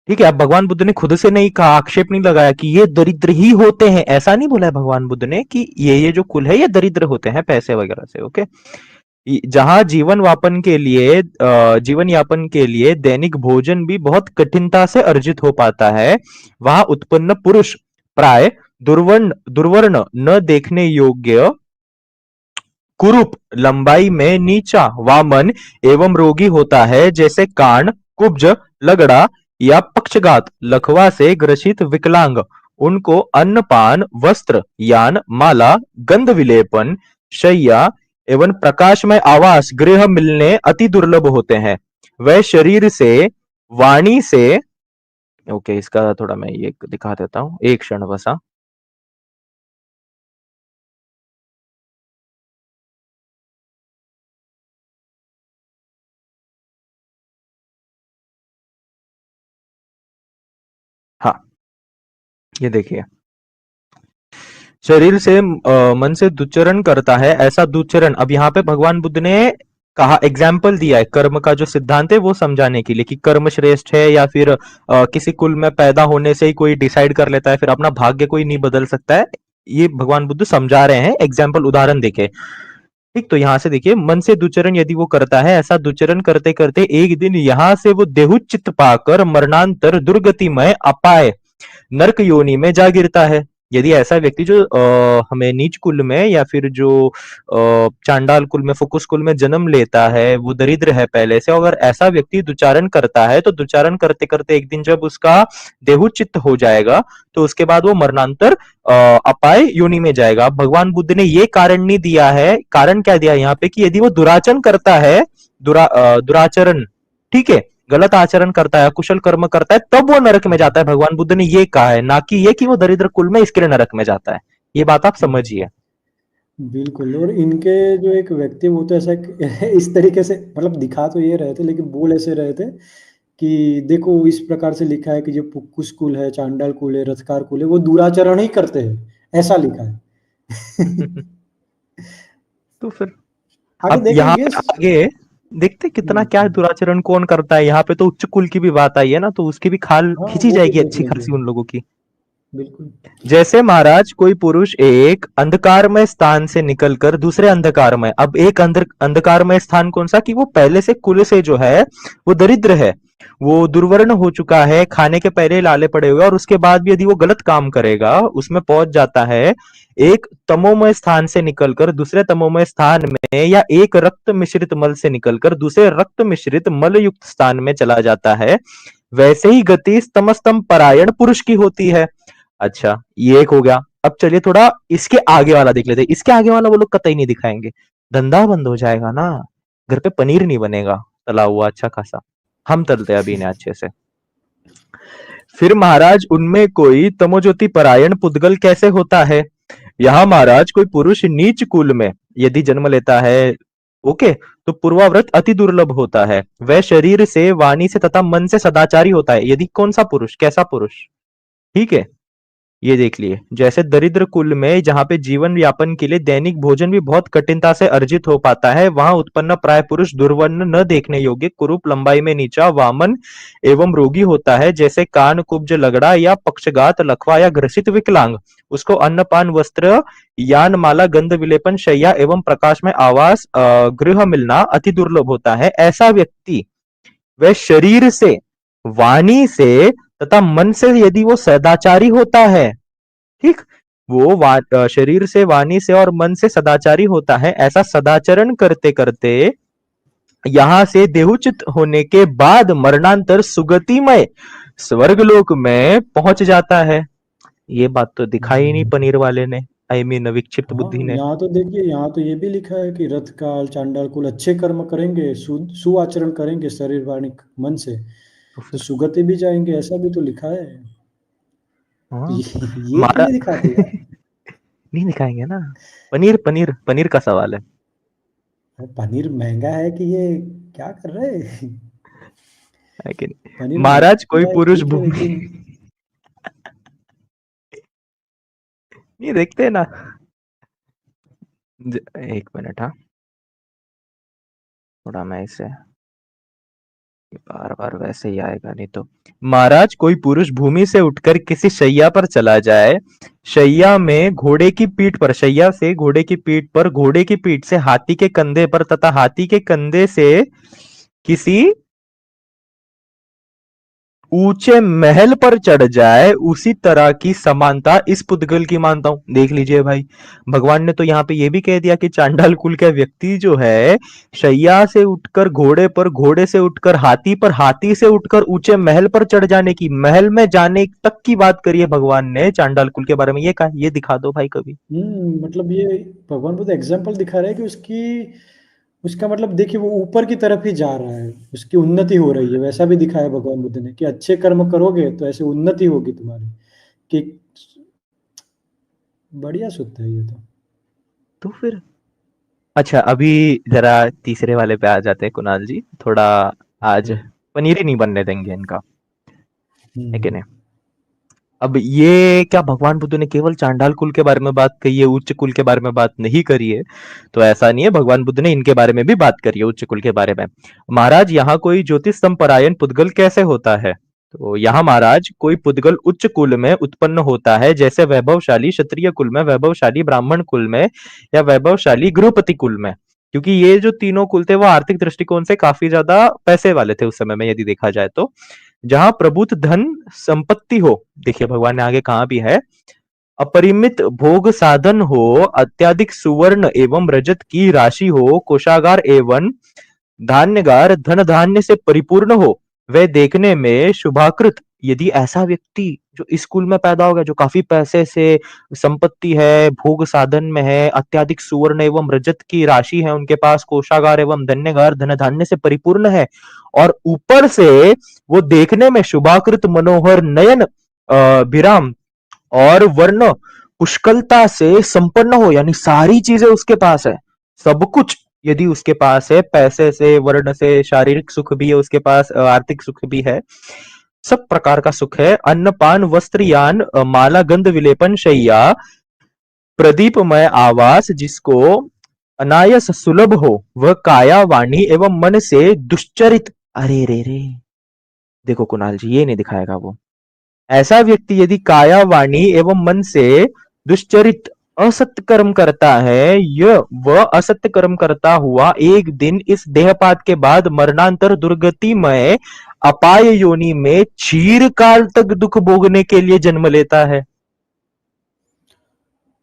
ठीक है, अब भगवान बुद्ध ने खुद से नहीं कहा, आक्षेप नहीं लगाया कि ये दरिद्र ही होते हैं, ऐसा नहीं बोला है भगवान बुद्ध ने कि ये जो कुल है ये दरिद्र होते हैं पैसे वगैरह से। ओके, जहां जीवन यापन के लिए दैनिक भोजन भी बहुत कठिनता से अर्जित हो पाता है, वहां उत्पन्न पुरुष प्राय दुर्वर्ण न देखने योग्य, कुरूप, लंबाई में नीचा, वामन एवं रोगी होता है, जैसे कान, कुब्ज, लगड़ा या पक्षघात, लकवा से ग्रसित विकलांग। उनको अन्नपान, वस्त्र, यान, माला, गंध विलेपन, शैया एवं प्रकाशमय आवास गृह मिलने अति दुर्लभ होते हैं। वह शरीर से, वाणी से, ओके इसका थोड़ा मैं ये दिखा देता हूं, एक क्षण बस। हाँ। हाँ, ये देखिए, शरीर से मन से दुच्चरण करता है, ऐसा दुच्चरण, अब यहाँ पे भगवान बुद्ध ने कहा, एग्जाम्पल दिया है कर्म का जो सिद्धांत है वो समझाने के लिए कि कर्म श्रेष्ठ है या फिर किसी कुल में पैदा होने से ही कोई डिसाइड कर लेता है, फिर अपना भाग्य कोई नहीं बदल सकता है। ये भगवान बुद्ध समझा रहे हैं, एग्जाम्पल उदाहरण देके। ठीक, तो यहां से देखिए, मन से दुचरण यदि वो करता है, ऐसा दुचरण करते करते एक दिन यहां से वो देहुचित पाकर मरणांतर दुर्गतिमय अपाय नरक योनि में जा गिरता है। यदि ऐसा व्यक्ति जो हमें नीच कुल में या फिर जो चांडाल कुल में, फुकुस कुल में जन्म लेता है, वो दरिद्र है पहले से, अगर ऐसा व्यक्ति दुचारण करता है तो दुचारण करते करते एक दिन जब उसका देहुचित हो जाएगा तो उसके बाद वो मरणांतर अपाय योनि में जाएगा। भगवान बुद्ध ने ये कारण नहीं दिया है, कारण क्या दिया यहाँ पे कि यदि वो दुराचरण करता है, दुराचरण, ठीक है, गलत आचरण करता है, कुशल कर्म करता है, तब वो नरक में जाता है। भगवान बुद्ध ने ये कहा है, ना कि ये कि वो दरिद्र कुल में इसके लिए नरक में जाता है। ये बात आप समझिए। बिल्कुल। और इनके जो एक व्यक्ति, वो तो ऐसा इस तरीके से मतलब दिखा तो ये रहे थे, लेकिन बोल ऐसे रहे थे कि देखो इस प्रकार से लिखा है कि जो पुक्कुस कुल है, चांडाल कुल है, रथकार कुल है, वो दुराचरण ही करते हैं, ऐसा लिखा है। तो फिर आगे अब यहाँ देखेंगे। पे आगे देखते कितना क्या बिल्कुल। दुराचरण कौन करता है। यहाँ पे तो उच्च कुल की भी बात आई है ना, तो उसकी भी खाल हाँ, खींची वो भी जाएगी देख अच्छी लेंगे। खासी उन लोगों की। बिल्कुल। जैसे महाराज कोई पुरुष एक अंधकारमय स्थान से निकलकर दूसरे अंधकारमय, अब एक अंधकारमय स्थान कौन सा, कि वो पहले से कुल से जो है वो दरिद्र है, वो दुर्वर्ण हो चुका है, खाने के पहले लाले पड़े हुए, और उसके बाद भी यदि वो गलत काम करेगा उसमें पहुंच जाता है, एक तमोमय स्थान से निकलकर दूसरे तमोमय स्थान में, या एक रक्त मिश्रित मल से निकलकर दूसरे रक्त मिश्रित मल युक्त स्थान में चला जाता है, वैसे ही गति तमस्तम परायण पुरुष की होती है। अच्छा, ये एक हो गया। अब चलिए थोड़ा इसके आगे वाला देख लेते हैं। इसके आगे वाला वो लोग कतई नहीं दिखाएंगे, धंधा बंद हो जाएगा ना, घर पे पनीर नहीं बनेगा तला हुआ अच्छा खासा। हम तलते हैं अभी इन्हें अच्छे से। फिर महाराज उनमें कोई तमोज्योति परायण पुद्गल कैसे होता है। यहाँ महाराज कोई पुरुष नीच कुल में यदि जन्म लेता है, ओके, तो पूर्वाव्रत अति दुर्लभ होता है। वह शरीर से, वाणी से तथा मन से सदाचारी होता है। यदि कौन सा पुरुष, कैसा पुरुष, ठीक है, ये देख लिए, जैसे दरिद्र कुल में जहां पे जीवन यापन के लिए दैनिक भोजन भी बहुत कठिनता से अर्जित हो पाता है, वहां उत्पन्न प्राय पुरुष दुर्वर्ण न देखने योग्य, कुरूप, लंबाई में नीचा, वामन एवं रोगी होता है, जैसे कान, कुब्ज, लगड़ा या पक्षघात, लकवा या ग्रसित विकलांग। उसको अन्नपान, वस्त्र, यान, माला, गंध विलेपन, शैया एवं प्रकाश में आवास गृह मिलना अति दुर्लभ होता है। ऐसा व्यक्ति वह शरीर से, वाणी से तथा मन से यदि वो सदाचारी होता है, ठीक, वो शरीर से, वाणी से और मन से सदाचारी होता है, ऐसा सदाचरण करते करते यहां से देहुचित होने के बाद मरणांतर सुगतिमय स्वर्गलोक में पहुंच जाता है। ये बात तो दिखाई नहीं हम्म, पनीर वाले ने। आई मीन विक्षिप्त हाँ, बुद्धि ने। यहाँ तो देखिए, यहाँ तो ये भी लिखा है कि रथ काल चांडाल कुल अच्छे कर्म करेंगे, सुआचरण करेंगे शरीर वाणी मन से, तो तो फिर सुगति भी जाएंगे, ऐसा भी तो लिखा है। तो हाँ, ये क्यों मारा नहीं दिखाते यार? नहीं दिखाएंगे ना। पनीर पनीर पनीर का सवाल है। पनीर महंगा है कि ये क्या कर रहे हैं? है कि नहीं? पनीर महाराज कोई महंगा है पुरुष ठीक है, भूमि लेकिन ये देखते हैं ना। एक मिनट, हाँ, थोड़ा मैं इसे, बार बार वैसे ही आएगा नहीं तो। महाराज कोई पुरुष भूमि से उठकर किसी शैया पर चला जाए, शैया में घोड़े की पीठ पर, शैया से घोड़े की पीठ पर, घोड़े की पीठ से हाथी के कंधे पर तथा हाथी के कंधे से किसी ऊंचे महल पर चढ़ जाए, उसी तरह की समानता इस पुद्गल की मानता हूं। देख लीजिए भाई, भगवान ने तो यहाँ पे ये भी कह दिया कि चांडाल कुल का व्यक्ति जो है, शैया से उठकर घोड़े पर, घोड़े से उठकर हाथी पर, हाथी से उठकर ऊंचे महल पर चढ़ जाने की, महल में जाने तक की बात करी है भगवान ने चांडाल कुल के बारे में। ये कहा, ये दिखा दो भाई कभी। मतलब ये भगवान बुद्ध एग्जाम्पल दिखा रहे हैं कि उसकी, उसका मतलब देखिए वो ऊपर की तरफ ही जा रहा है, उसकी उन्नति हो रही है, वैसा भी दिखाया भगवान बुद्ध ने कि अच्छे कर्म करोगे तो ऐसे उन्नति होगी तुम्हारी, कि बढ़िया सूत्र है ये तो। तो फिर अच्छा, अभी जरा तीसरे वाले पे आ जाते हैं कुणाल जी, थोड़ा आज हम्म, पनीर ही नहीं बनने देंगे इनका, है कि हम्म, नहीं। अब ये क्या भगवान बुद्ध ने केवल चांडाल कुल के बारे में बात कही है, उच्च कुल के बारे में बात नहीं करी है? तो ऐसा नहीं है, भगवान बुद्ध ने इनके बारे में भी बात करी है, उच्च कुल के बारे में। महाराज यहाँ कोई ज्योतिष संपरायण पुद्गल कैसे होता है? तो यहाँ महाराज कोई पुद्गल उच्च कुल में उत्पन्न होता है, जैसे वैभवशाली क्षत्रिय कुल में, वैभवशाली ब्राह्मण कुल में, या वैभवशाली गृहपति कुल में। क्योंकि ये जो तीनों कुल थे वो आर्थिक दृष्टिकोण से काफी ज्यादा पैसे वाले थे उस समय में, यदि देखा जाए तो। जहां प्रभुत धन संपत्ति हो, देखिए भगवान ने आगे कहा भी है, अपरिमित भोग साधन हो, अत्याधिक सुवर्ण एवं रजत की राशि हो, कोषागार एवं धान्यगार धन धान्य से परिपूर्ण हो, वह देखने में शुभाकृत। यदि ऐसा व्यक्ति जो इस कुल में पैदा हो गया, जो काफी पैसे से संपत्ति है, भोग साधन में है, अत्याधिक सुवर्ण एवं रजत की राशि है उनके पास, कोषागार एवं धन्यगार धन धान्य से परिपूर्ण है, और ऊपर से वो देखने में शुभाकृत, मनोहर, नयन विराम और वर्ण पुष्कलता से संपन्न हो, यानी सारी चीजें उसके पास है, सब कुछ यदि उसके पास है, पैसे से, वर्ण से, शारीरिक सुख भी है उसके पास, आर्थिक सुख भी है, सब प्रकार का सुख है, अन्न पान वस्त्र यान, माला गंध विलेपन शैया, प्रदीपमय आवास जिसको अनायास सुलभ हो, वह काया वाणी एवं मन से दुश्चरित। अरे रे रे, देखो कुणाल जी, ये नहीं दिखाएगा वो। ऐसा व्यक्ति यदि काया वाणी एवं मन से दुश्चरित असत्य कर्म करता है, यह वह असत्य कर्म करता हुआ एक दिन इस देहपात के बाद मरणांतर दुर्गतिमय अपाय योनि में चीरकाल तक दुख भोगने के लिए जन्म लेता है।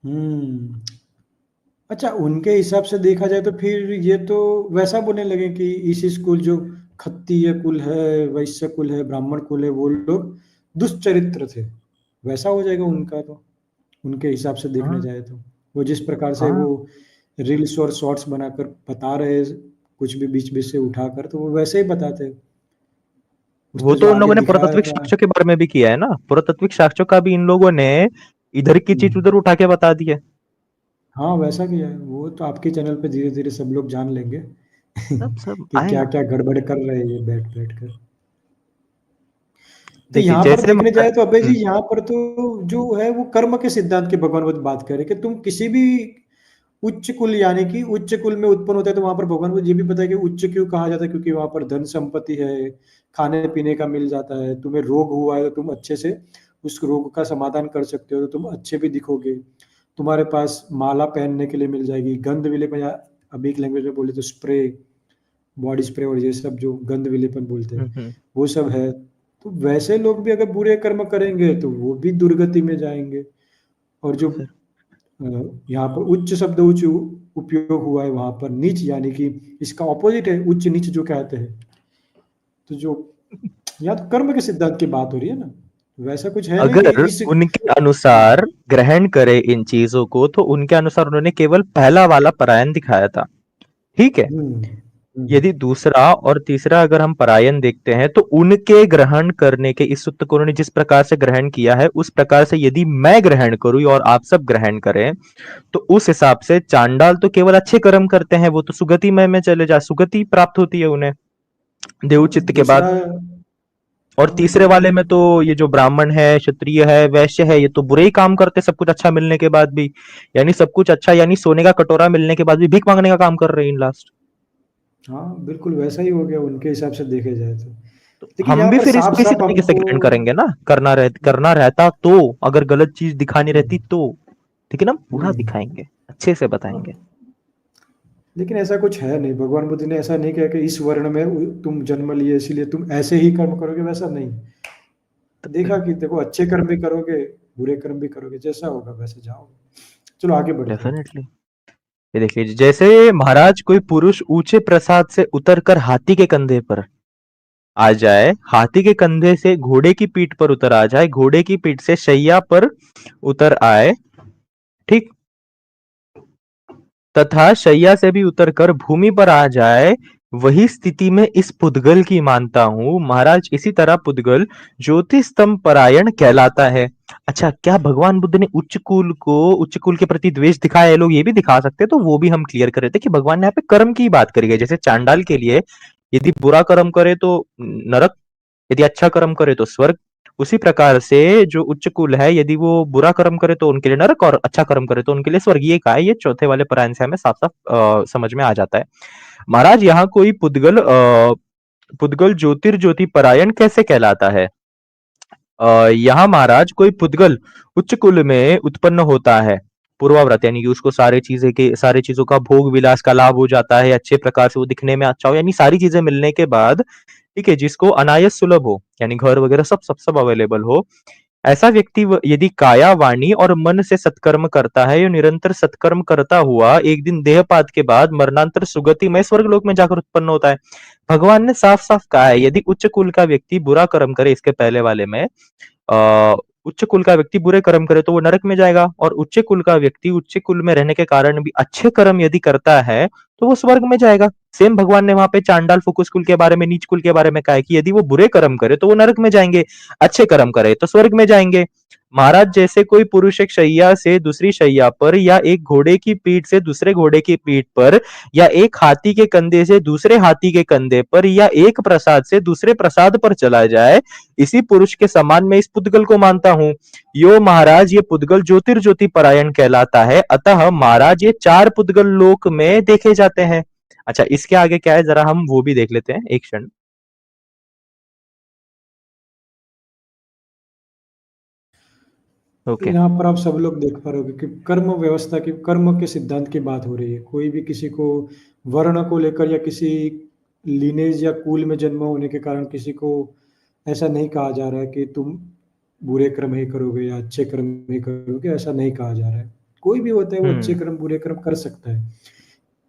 हम्म। अच्छा, उनके हिसाब से देखा जाए तो फिर ये तो वैसा बोलने लगे कि इस स्कूल जो खत्तीय कुल है, वैश्य कुल है, ब्राह्मण कुल है, वो लोग दुष्चरित्र थे, वैसा हो जाएगा उनका तो, उनके हिसाब से देखने हाँ जाए तो। वो जिस प्रकार से हाँ, वो रील्स और शॉर्ट्स बनाकर बता रहे, कुछ भी बीच बीच से उठाकर, तो वो वैसे ही बताते। वो उसने जो तो उन आगे लोगों ने दिखाया पुरातात्विक था, साक्ष्यों के बारे में भी किया है ना, पुरातात्विक साक्ष्यों का भी इन लोगों ने इधर की चीज हम्म, उधर उठा के बता दी है। हाँ वैसा किया है, वो तो आपके चैनल पे धीरे धीरे सब लोग जान लेंगे सब सब कि क्या आएगा। क्या गड़बड़ कर रहे हैं ये बैठ बैठ कर। तो देखिए यहाँ पर जैसे देखने जाए तो अबे जी, हम्म, यहाँ पर तो जो है वो कर्म के सिद्धांत के भगवान बुद्ध बात कर रहे हैं कि तुम किसी भी उच्च कुल, यानी कि उच्च कुल में उत्पन्न होता है, तो वहां पर भगवान बुद्ध ये भी पता है कि उच्च क्यों कहा जाता है, क्योंकि वहां पर धन संपत्ति है, खाने पीने का मिल जाता है, तुम्हें रोग हुआ है तो तुम अच्छे से उस रोग का समाधान कर सकते हो, तो तुम अच्छे भी दिखोगे, तुम्हारे पास माला पहनने के लिए मिल जाएगी, गंध विलेपन, या अभी एक लैंग्वेज में बोले तो स्प्रे, बॉडी स्प्रे और ये सब जो गंध विलेपन बोलते हैं, हम्म, वो सब है। तो वैसे लोग भी अगर बुरे कर्म करेंगे तो वो भी दुर्गति में जाएंगे। और तो जो फिर अ, यहाँ पर उच्च शब्द उच्च उपयोग हुआ है, वहां पर नीच, यानी कि इसका ऑपोजिट है उच्च नीच जो कहते हैं। तो जो यहाँ तो कर्म के सिद्धांत की बात हो रही है ना। वैसा कुछ है नहीं कि अगर इस उनके अनुसार ग्रहण करे इन चीजों को, तो उनके अनुसार उन्होंने केवल पहला वाला परायण दिखाया था। ठीक है। हम्म। यदि दूसरा और तीसरा अगर हम परायण देखते हैं, तो उनके ग्रहण करने के इस सूत्र को उन्होंने जिस प्रकार से ग्रहण किया है, उस प्रकार से यदि मैं ग्रहण करूं और आप सब ग्रहण करें, तो उस हिसाब से चांडाल तो केवल अच्छे कर्म करते हैं, वो तो सुगति में चले जा, सुगति प्राप्त होती है उन्हें हाँ, देवोचित्त के दूसरा। बाद। और हाँ तीसरे बिल्कुल। वाले में तो ये जो ब्राह्मण है, क्षत्रिय है, वैश्य है, ये तो बुरे ही काम करते सब कुछ अच्छा मिलने के बाद भी। यानी सब कुछ अच्छा, यानी सोने का कटोरा मिलने के बाद भी भीख मांगने का काम कर रहे हैं लास्ट। हाँ बिल्कुल वैसा ही हो गया उनके हिसाब से देखे जाए तो। तो लेकिन हम यहाँ भी पर फिर साफ इसको इसी साफ तरीके से हमको। ग्रहण करेंगे ना, करना रहता तो, अगर गलत चीज दिखानी रहती हम्म। तो, लेकिन हम पूरा हम्म। दिखाएंगे, अच्छे से हाँ, बताएंगे। लेकिन ऐसा कुछ है नहीं, भगवान बुद्ध ने ऐसा नहीं किया कि इस वर्ण में तुम जन्म लिए इसलिए तुम ऐसे ही कर्म करोगे, वैसा नहीं। देखा कि देखो अच्छे कर्म भी करोगे, बुरे कर्म भी करोगे, जैसा होगा वैसे जाओगे। चलो आगे बढ़ते हैं। डेफिनेटली। ये देखिए, जैसे महाराज कोई पुरुष ऊंचे प्रसाद से उतरकर हाथी के कंधे पर आ जाए, हाथी के कंधे से घोड़े की पीठ पर उतर आ जाए, घोड़े की पीठ से शैया पर उतर आए, ठीक, तथा शैया से भी उतरकर भूमि पर आ जाए, वही स्थिति में इस पुद्गल की मानता हूं महाराज। इसी तरह पुद्गल ज्योतिष स्तंभ परायण कहलाता है। अच्छा, क्या भगवान बुद्ध ने उच्च कुल के प्रति द्वेष दिखाया है? लोग ये भी दिखा सकते, तो वो भी हम क्लियर कर रहे थे कि भगवान ने यहाँ पे कर्म की बात करी है। जैसे चांडाल के लिए यदि बुरा कर्म करे तो नरक, यदि अच्छा कर्म करे तो स्वर्ग। उसी प्रकार से जो उच्च कुल है, यदि वो बुरा कर्म करे तो उनके लिए नरक, और अच्छा कर्म करे तो उनके लिए स्वर्ग। ये कहा है, ये चौथे वाले परायण से हमें साफ साफ समझ में आ जाता है। महाराज यहाँ कोई पुद्गल ज्योति परायण कैसे कहलाता है? यहाँ महाराज कोई पुद्गल उच्च कुल में उत्पन्न होता है, पूर्वाव्रत, यानी कि उसको सारे चीजों का भोग विलास का लाभ हो जाता है, अच्छे प्रकार से वो दिखने में अच्छा हो, यानी सारी चीजें मिलने के बाद, ठीक है, जिसको अनायास सुलभ हो, यानी घर वगैरह सब अवेलेबल हो, ऐसा व्यक्ति यदि काया वाणी और मन से सत्कर्म करता है, ये निरंतर सत्कर्म करता हुआ एक दिन देहपात के बाद मरणांतर सुगति में स्वर्गलोक में जाकर उत्पन्न होता है। भगवान ने साफ साफ कहा है, यदि उच्च कुल का व्यक्ति बुरा कर्म करे, इसके पहले वाले में उच्च कुल का व्यक्ति बुरे कर्म करे तो वो नरक में जाएगा, और उच्च कुल का व्यक्ति उच्च कुल में रहने के कारण भी अच्छे कर्म यदि करता है तो वो स्वर्ग में जाएगा। सेम भगवान ने वहां पे चांडाल फुकुस कुल के बारे में, नीच कुल के बारे में कहा है कि यदि वो बुरे कर्म करे तो वो नरक में जाएंगे, अच्छे कर्म करे तो स्वर्ग में जाएंगे। महाराज, जैसे कोई पुरुष एक शैया से दूसरी शैया पर, या एक घोड़े की पीठ से दूसरे घोड़े की पीठ पर, या एक हाथी के कंधे से दूसरे हाथी के कंधे पर, या एक प्रसाद से दूसरे प्रसाद पर चला जाए, इसी पुरुष के समान मैं इस पुद्गल को मानता हूं। यो महाराज, ये पुद्गल ज्योति परायण कहलाता है। अतः महाराज, ये चार पुद्गल लोक में देखे जाते हैं। अच्छा, इसके आगे क्या है, जरा हम वो भी देख लेते हैं, एक क्षण। तो ओके। यहाँ पर आप सब लोग देख पा रहे हो कि कर्म व्यवस्था की, कर्म के सिद्धांत की बात हो रही है। कोई भी किसी को वर्ण को लेकर या किसी लीनेज या कुल में जन्म होने के कारण किसी को ऐसा नहीं कहा जा रहा है कि तुम बुरे कर्म ही करोगे या अच्छे कर्म ही करोगे, ऐसा नहीं कहा जा रहा है। कोई भी होता है वो अच्छे हम्म। कर्म बुरे कर्म कर सकता है।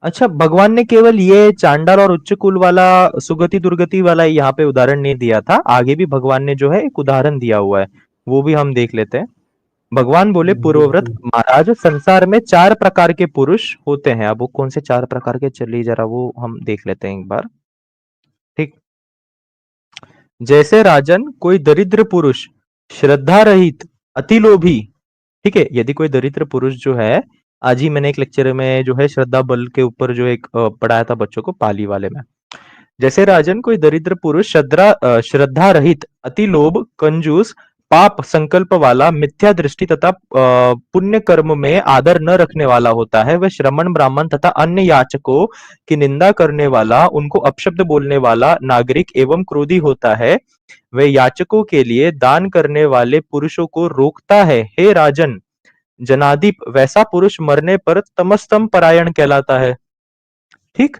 अच्छा, भगवान ने केवल ये चांडाल और उच्च कुल वाला, सुगति दुर्गति वाला यहाँ पे उदाहरण नहीं दिया था, आगे भी भगवान ने जो है एक उदाहरण दिया हुआ है, वो भी हम देख लेते हैं। भगवान बोले, पूर्वव्रत बिल्कुल। महाराज, संसार में चार प्रकार के पुरुष होते हैं। अब वो कौन से चार प्रकार के, चलिए जरा वो हम देख लेते हैं एक बार। ठीक। जैसे राजन कोई दरिद्र पुरुष, श्रद्धा रहित, अति लोभी, ठीक है, यदि कोई दरिद्र पुरुष जो है, आज ही मैंने एक लेक्चर में जो है श्रद्धा बल के ऊपर जो एक पढ़ाया था बच्चों को, पाली वाले में। जैसे राजन कोई दरिद्र पुरुष श्रद्धा रहित, अति लोभ, कंजूस, पाप संकल्प वाला, मिथ्या दृष्टि तथा पुण्य कर्म में आदर न रखने वाला होता है, वह श्रमण ब्राह्मण तथा अन्य याचकों की निंदा करने वाला, उनको अपशब्द बोलने वाला नागरिक एवं क्रोधी होता है। वह याचकों के लिए दान करने वाले पुरुषों को रोकता है। हे राजन, जनादीप वैसा पुरुष मरने पर तमस्तम परायण कहलाता है। ठीक।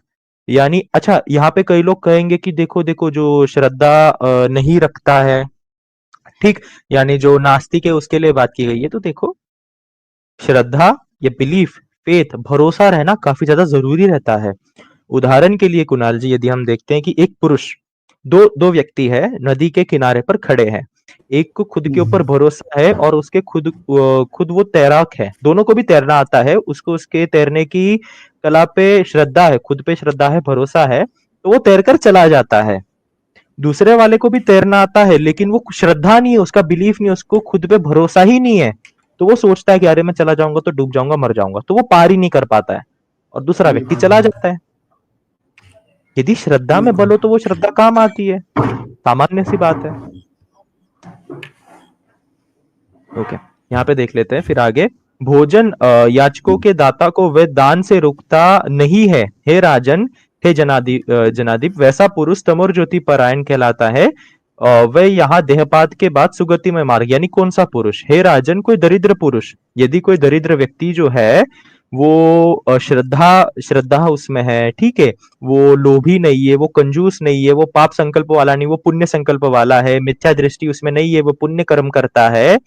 यानी अच्छा, यहाँ पे कई लोग कहेंगे कि देखो देखो, जो श्रद्धा नहीं रखता है, ठीक, यानी जो नास्तिक है उसके लिए बात की गई है, तो देखो, श्रद्धा या बिलीफ, फेथ, भरोसा रहना काफी ज्यादा जरूरी रहता है। उदाहरण के लिए कुणाल जी, यदि हम देखते हैं कि एक पुरुष, दो दो व्यक्ति है, नदी के किनारे पर खड़े हैं, एक को खुद के ऊपर हम्म, भरोसा है और उसके खुद वो तैराक है, दोनों को भी तैरना आता है, उसको उसके तैरने की कला पे श्रद्धा है, खुद पे श्रद्धा है, भरोसा है, तो वो तैरकर चला जाता है। दूसरे वाले को भी तैरना आता है लेकिन वो श्रद्धा नहीं है, उसका बिलीफ नहीं है, उसको खुद पे भरोसा ही नहीं है, तो वो सोचता है कि अरे मैं चला जाऊंगा तो डूब जाऊंगा, मर जाऊंगा, तो वो पार ही नहीं कर पाता है और दूसरा व्यक्ति चला बिल्कुल, जाता है। यदि श्रद्धा में बल बिल्कुल। हो तो वो श्रद्धा काम आती है, सामान्य सी बात है। ओके, यहाँ पे देख लेते हैं फिर आगे। भोजन याचकों के दाता को वे दान से रोकता नहीं है, हे राजन, हे जनादीप, वैसा पुरुष तमोर ज्योति परायण कहलाता है। वह यहाँ देहपात के बाद सुगतिमय मार्ग, यानी कौन सा पुरुष, हे राजन, कोई दरिद्र पुरुष, यदि कोई दरिद्र व्यक्ति जो है वो श्रद्धा श्रद्धा उसमें है, ठीक है, वो लोभी नहीं है, वो कंजूस नहीं है, वो पाप संकल्प वाला नहीं, वो पुण्य संकल्प वाला है, मिथ्या दृष्टि उसमें नहीं है, वो पुण्य कर्म करता है,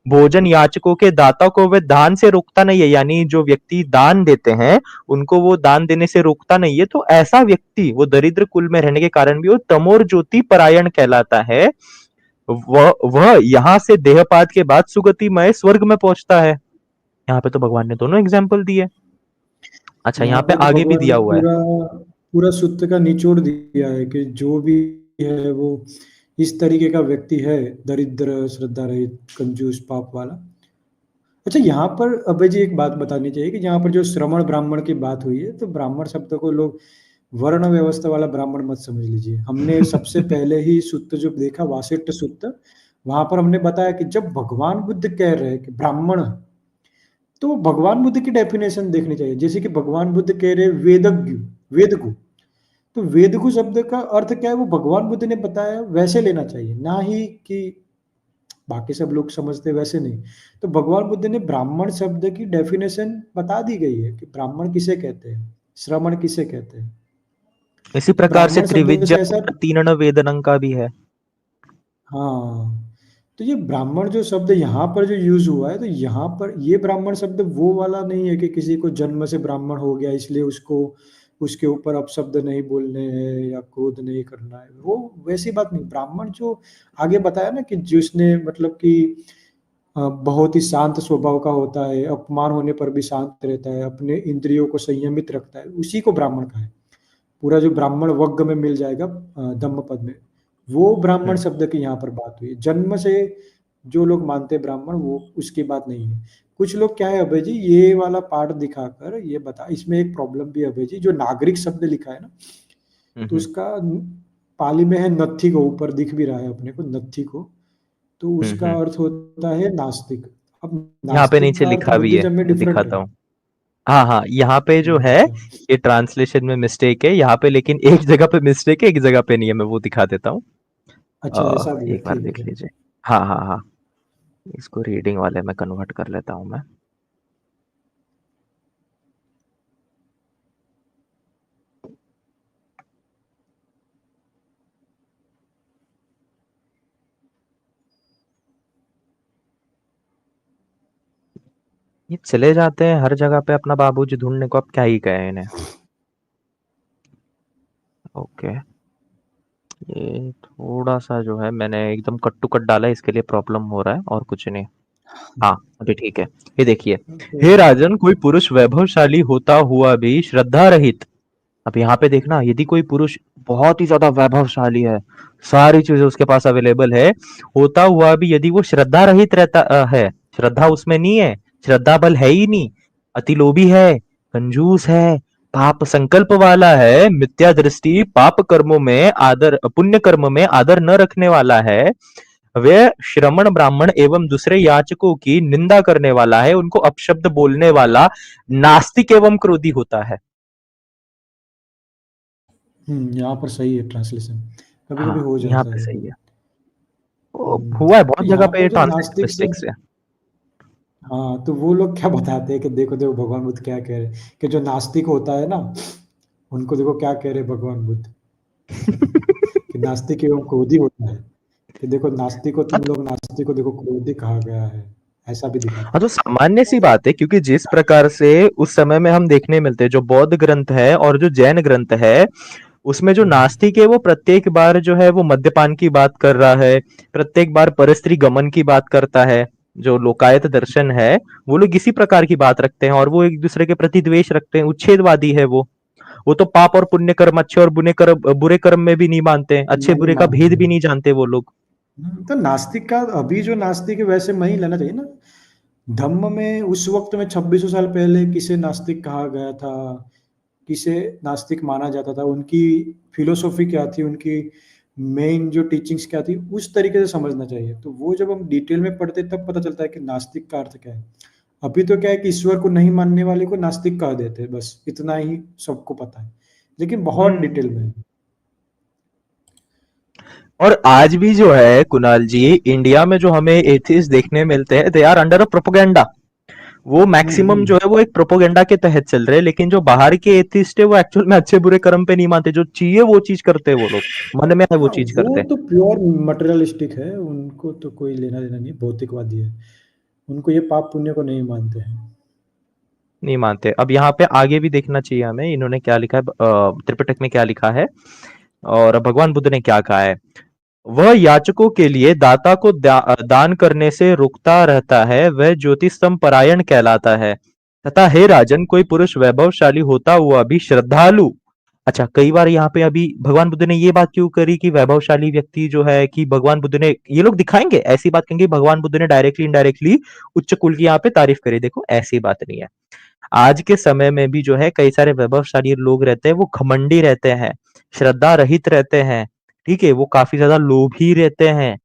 भोजन याचकों के दाता को वह दान से रोकता नहीं है, यानी जो व्यक्ति दान देते हैं उनको वो दान देने से रोकता नहीं है, तो ऐसा व्यक्ति वो दरिद्र कुल में रहने के कारण भी वो तमोर ज्योति परायण कहलाता है। वह यहाँ से देहपात के बाद सुगतिमय स्वर्ग में पहुंचता है। यहाँ पे तो भगवान ने दोनों एग्जाम्पल दिए। अच्छा, यहाँ यहाँ पे पे तो आगे भी भगवान ने दिया हुआ है। पूरा पूरा सूत्र का निचोड़ दिया है कि जो भी है वो इस तरीके का व्यक्ति है, दरिद्र, श्रद्धा रहित, कंजूस, पाप वाला। अच्छा, यहाँ पर अभय जी एक बात बतानी चाहिए कि यहाँ पर जो श्रमण ब्राह्मण की बात हुई है, तो ब्राह्मण शब्द को लोग वर्ण व्यवस्था वाला ब्राह्मण मत समझ लीजिए। हमने सबसे पहले ही सूत्र जो देखा, वासिष्ठ सूत्र, वहां पर हमने बताया कि जब भगवान बुद्ध कह रहे हैं कि ब्राह्मण, तो भगवान बुद्ध की डेफिनेशन देखनी चाहिए। जैसे कि भगवान बुद्ध कह रहे वेदज्ञ, वेदगु, तो वेदगु शब्द का अर्थ क्या है वो भगवान बुद्ध ने बताया, वैसे लेना चाहिए, ना ही कि बाकी सब लोग समझते वैसे नहीं। तो भगवान बुद्ध ने ब्राह्मण शब्द की डेफिनेशन बता दी गई है कि ब्राह्मण किसे कहते हैं, श्रमण किसे कहते हैं। इसी तो प्रकार से ब्राह्मण शब्द त्रिविद्या से ऐसा, तीर्ण वेदनंग का भी है। हाँ, तो ये ब्राह्मण जो शब्द यहाँ पर जो यूज हुआ है, तो यहाँ पर ये ब्राह्मण शब्द वो वाला नहीं है कि किसी को जन्म से ब्राह्मण हो गया इसलिए उसको उसके ऊपर अपशब्द नहीं बोलने हैं या क्रोध नहीं करना है, वो वैसी बात नहीं। ब्राह्मण जो आगे बताया ना कि जिसने मतलब कि बहुत ही शांत स्वभाव का होता है, अपमान होने पर भी शांत रहता है, अपने इंद्रियों को संयमित रखता है, उसी को ब्राह्मण का है। पूरा जो ब्राह्मण वर्ग में मिल जाएगा धम्म पद में, वो ब्राह्मण हम्म, शब्द की यहाँ पर बात हुई है। जन्म से जो लोग मानते हैं ब्राह्मण, वो उसकी बात नहीं है। कुछ लोग क्या है अभय जी, ये वाला पार्ट दिखाकर ये बता, इसमें एक प्रॉब्लम भी है अभय जी, जो नागरिक शब्द लिखा है ना, तो हम्म, उसका पाली में है नत्थी को, ऊपर दिख भी रहा है अपने को नत्थी को, तो उसका हम्म। अर्थ होता है नास्तिक। अब यहाँ पे नास्तिक नीचे का अर्थ लिखा भी है, बुद्धिज्म में मैं डिफरेंट दिखाता है। हूँ। हाँ हाँ, यहाँ पे जो है अच्छा, ये ट्रांसलेशन में मिस्टेक है यहाँ पे, लेकिन एक जगह पे मिस्टेक है, एक जगह पे नहीं है, मैं वो दिखा देता हूँ। अच्छा ऐसा भी है, एक बार ठीक देख है। लीजिए। हाँ हाँ हाँ, इसको रीडिंग वाले में कन्वर्ट कर लेता हूँ मैं। ये चले जाते हैं हर जगह पे अपना बाबूजी ढूंढने को, अब क्या ही कहे इन्हें। ओके, ये थोड़ा सा जो है मैंने एकदम कट टू कट डाला है, इसके लिए प्रॉब्लम हो रहा है और कुछ नहीं। हाँ, अभी ठीक है। ये देखिए, ओके, हे ओके। राजन, कोई पुरुष वैभवशाली होता हुआ भी श्रद्धा रहित, अब यहाँ पे देखना, यदि कोई पुरुष बहुत ही ज्यादा वैभवशाली है, सारी चीजें उसके पास अवेलेबल है, होता हुआ भी यदि वो श्रद्धा रहित रहता है, श्रद्धा उसमें नहीं है, श्रद्धा बल है ही नहीं, अति लोभी है, कंजूस है, पाप संकल्प वाला है, मिथ्या दृष्टि, पाप कर्मों में आदर, पुण्य कर्म में आदर न रखने वाला है, वे श्रमण ब्राह्मण एवं दूसरे याचकों की निंदा करने वाला है, उनको अपशब्द बोलने वाला, नास्तिक एवं क्रोधी होता है। यहाँ पर सही है ट्रांसलेशन, कभी हाँ, कभी हो यहाँ जाता पे है। सही है। हुआ है बहुत तो जगह यहाँ पे पर जो ट्रांसलेशन नास्तिक मिस्टेक से। शब्द, हाँ, तो वो लोग क्या बताते हैं कि देखो देखो भगवान बुद्ध क्या कह रहे हैं, कि जो नास्तिक होता है ना, उनको देखो क्या कह रहे हैं भगवान बुद्ध, कि नास्तिक एवं क्रोधी होता है, कि देखो नास्तिक को, हाँ तुम लोग नास्तिक को देखो क्रोधी कहा गया है, ऐसा भी दिखाते तो हैं। सामान्य सी बात है, क्योंकि जिस प्रकार से उस समय में हम देखने मिलते हैं, जो बौद्ध ग्रंथ है और जो जैन ग्रंथ है, उसमें जो हम्म, नास्तिक है वो प्रत्येक बार जो है वो मद्यपान की बात कर रहा है, प्रत्येक बार परस्त्री गमन की बात करता है। जो लोकायत दर्शन है, वो लोग इसी प्रकार की बात रखते हैं और वो एक दूसरे के प्रति द्वेष रखते हैं, उच्छेदवादी है वो तो पाप और पुण्य कर्म, अच्छे और बुरे कर्म में भी नहीं मानते, अच्छे नहीं बुरे का मानते भेद भी हैं। नहीं जानते वो लोग। तो नास्तिक का अभी जो नास्तिक है वैसे नहीं लेना चाहिए ना। धम्म में उस वक्त में 2600 साल पहले किसे नास्तिक कहा गया था, किसे नास्तिक माना जाता था, उनकी फिलोसॉफी क्या थी, उनकी मेन जो टीचिंग्स क्या थी, उस तरीके से समझना चाहिए। तो वो जब हम डिटेल में पढ़ते तब पता चलता है कि नास्तिक का अर्थ क्या है। अभी तो क्या है कि ईश्वर को नहीं मानने वाले को नास्तिक कह देते हैं, बस इतना ही सबको पता है, लेकिन बहुत हम्म। डिटेल में है। और आज भी जो है कुणाल जी, इंडिया में जो हमें एथिस्ट देखने मिलते हैं, they are under a propaganda. वो मैक्सिमम जो हम्म। है वो एक प्रोपोगेंडा के तहत चल रहे हैं, लेकिन जो बाहर के एथिस्ट है वो एक्चुअल में अच्छे बुरे कर्म पे नहीं मानते, जो चाहिए वो चीज करते हैं, वो लोग मन में है वो हाँ, चीज वो करते हैं। तो प्योर मटेरियलिस्टिक है, उनको तो कोई लेना देना नहीं, भौतिकवादी है। उनको ये पाप पुण्य को नहीं मानते हैं। नहीं मानते। अब यहाँ पे आगे भी देखना चाहिए हमें, इन्होंने क्या लिखा है, त्रिपिटक में क्या लिखा है और भगवान बुद्ध ने क्या कहा है। वह याचकों के लिए दाता को दान करने से रुकता रहता है, वह ज्योतिषम परायण कहलाता है। तथा हे राजन, कोई पुरुष वैभवशाली होता हुआ भी श्रद्धालु। अच्छा, कई बार यहाँ पे अभी भगवान बुद्ध ने ये बात क्यों करी कि वैभवशाली व्यक्ति जो है, कि भगवान बुद्ध ने, ये लोग दिखाएंगे ऐसी बात कहेंगे भगवान बुद्ध ने डायरेक्टली इनडायरेक्टली उच्च कुल की यहाँ पे तारीफ करी। देखो ऐसी बात नहीं है। आज के समय में भी जो है कई सारे वैभवशाली लोग रहते हैं, वो घमंडी रहते हैं, श्रद्धा रहित रहते हैं। ठीक है, वो काफी ज्यादा लोभी रहते हैं,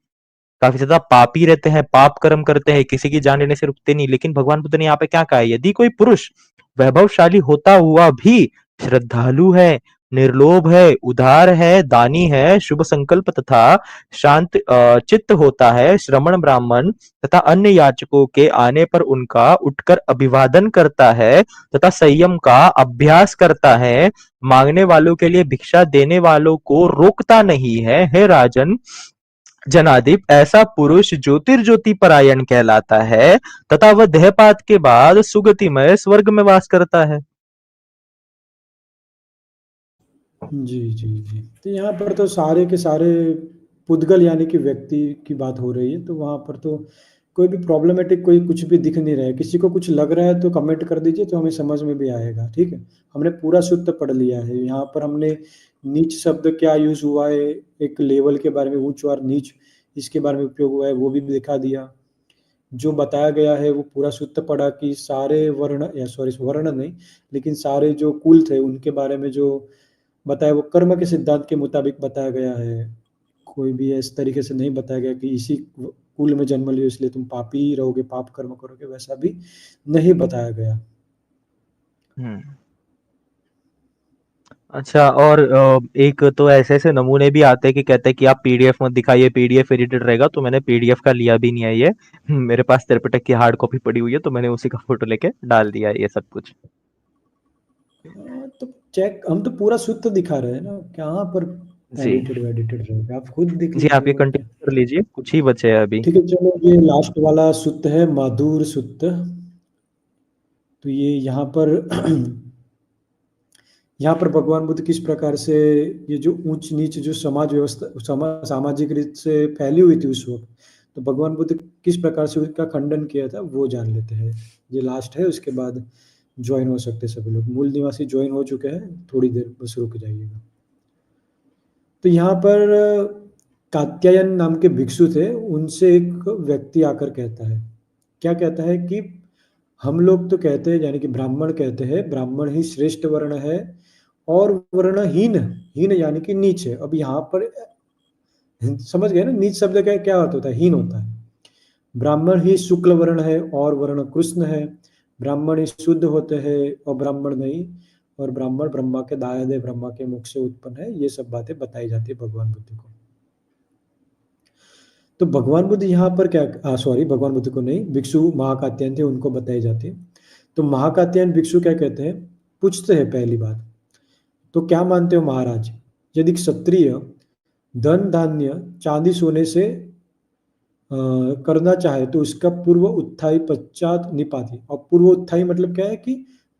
काफी ज्यादा पापी रहते हैं, पाप कर्म करते हैं, किसी की जान लेने से रुकते नहीं। लेकिन भगवान बुद्ध ने यहाँ पे क्या कहा है, यदि कोई पुरुष वैभवशाली होता हुआ भी श्रद्धालु है, निर्लोभ है, उदार है, दानी है, शुभ संकल्प तथा शांत चित्त होता है, श्रमण ब्राह्मण तथा अन्य याचकों के आने पर उनका उठकर अभिवादन करता है तथा संयम का अभ्यास करता है, मांगने वालों के लिए भिक्षा देने वालों को रोकता नहीं है, हे राजन जनादीप, ऐसा पुरुष ज्योतिर्ज्योति परायण कहलाता है तथा वह देहपात के बाद सुगतिमय स्वर्ग में वास करता है। जी, जी, जी। तो यहाँ पर तो सारे के सारे पुद्गल यानी कि व्यक्ति की बात हो रही है, तो वहाँ पर तो कोई भी प्रॉब्लमैटिक कोई कुछ भी दिख नहीं रहा है। किसी को कुछ लग रहा है तो कमेंट कर दीजिए, तो हमें समझ में भी आएगा, ठीक है? हमने पूरा शुद्ध पढ़ लिया है। यहाँ पर हमने नीच शब्द क्या यूज़ हुआ है, एक लेवल के बारे में, ऊँच और नीच इसके बारे में उपयोग हुआ है, वो भी दिखा दिया। जो बताया गया है वो पूरा सूत्र पढ़ा कि सारे वर्ण, या सॉरी वर्ण नहीं, लेकिन सारे जो कुल थे उनके बारे में जो बताया वो कर्म के सिद्धांत के मुताबिक बताया गया है। कोई भी इस तरीके से नहीं बताया गया कि इसी कुल में जन्म लियो इसलिए तुम पापी ही रहोगे, पाप कर्म करोगे, वैसा भी नहीं बताया गया। हम्म। अच्छा, और एक तो ऐसे ऐसे नमूने भी आते हैं कि कहते हैं कि आप पीडीएफ मत दिखाइए, पीडीएफ एडिटेड रहेगा, तो मैंने पीडीएफ का लिया भी नहीं है ये। मेरे पास त्रिपिटक की हार्ड कॉपी पड़ी हुई है, तो मैंने उसी का फोटो लेके डाल दिया है ये सब कुछ। तो चेक, हम तो पूरा शुद्ध दिखा रहे हैं ना, कहाँ पर जी। एडिटेड वेडिटेड रहेगा, आप खुद देख जी, आप लीजिए ये और क्या। कंटिन्यू कर लीजिए, कुछ ही बचे हैं अभी। ठीक है, चलो ये लास्ट वाला सूत्र है मधुर सूत्र। तो ये यहाँ पर यहाँ पर भगवान बुद्ध किस प्रकार से ये जो ऊंच नीच जो समाज व्यवस्था सामाजिक रीत से फैली हुई थी उस वक्त, तो भगवान बुद्ध किस प्रकार से उसका खंडन किया था वो जान लेते हैं। ये लास्ट है, उसके बाद ज्वाइन हो सकते हैं सभी लोग। मूल निवासी ज्वाइन हो चुके हैं, थोड़ी देर बस रुक जाइएगा। तो यहाँ पर कात्यायन नाम के भिक्षु थे, उनसे एक व्यक्ति आकर कहता है, क्या कहता है कि हम लोग तो कहते हैं, यानी कि ब्राह्मण कहते हैं, ब्राह्मण ही श्रेष्ठ वर्ण है और वर्णहीन, हीन यानी कि नीच है। अब यहाँ पर समझ गए ना, नीच शब्द का क्या अर्थ होता है, हीन होता है। ब्राह्मण ही शुक्ल वर्ण है और वर्ण कृष्ण है, ब्राह्मण ही शुद्ध होते हैं और ब्राह्मण नहीं, और ब्राह्मण ब्रह्मा के दायाद है, ब्रह्मा के मुख से उत्पन्न है। ये सब बातें बताई जाती है भगवान बुद्ध को। तो भगवान बुद्ध यहाँ पर क्या, सॉरी भगवान बुद्ध को नहीं, भिक्षु महाकात्यायन थे उनको बताई जाती है। तो महाकात्यायन भिक्षु क्या कहते हैं, पूछते हैं पहली बात, तो क्या मानते हो महाराज, यदि क्षत्रिय धन धान्य चांदी सोने से करना चाहे तो उसका पूर्व उत्थाई पश्चात निपाति। और पूर्व उत्थाई मतलब क्या है कि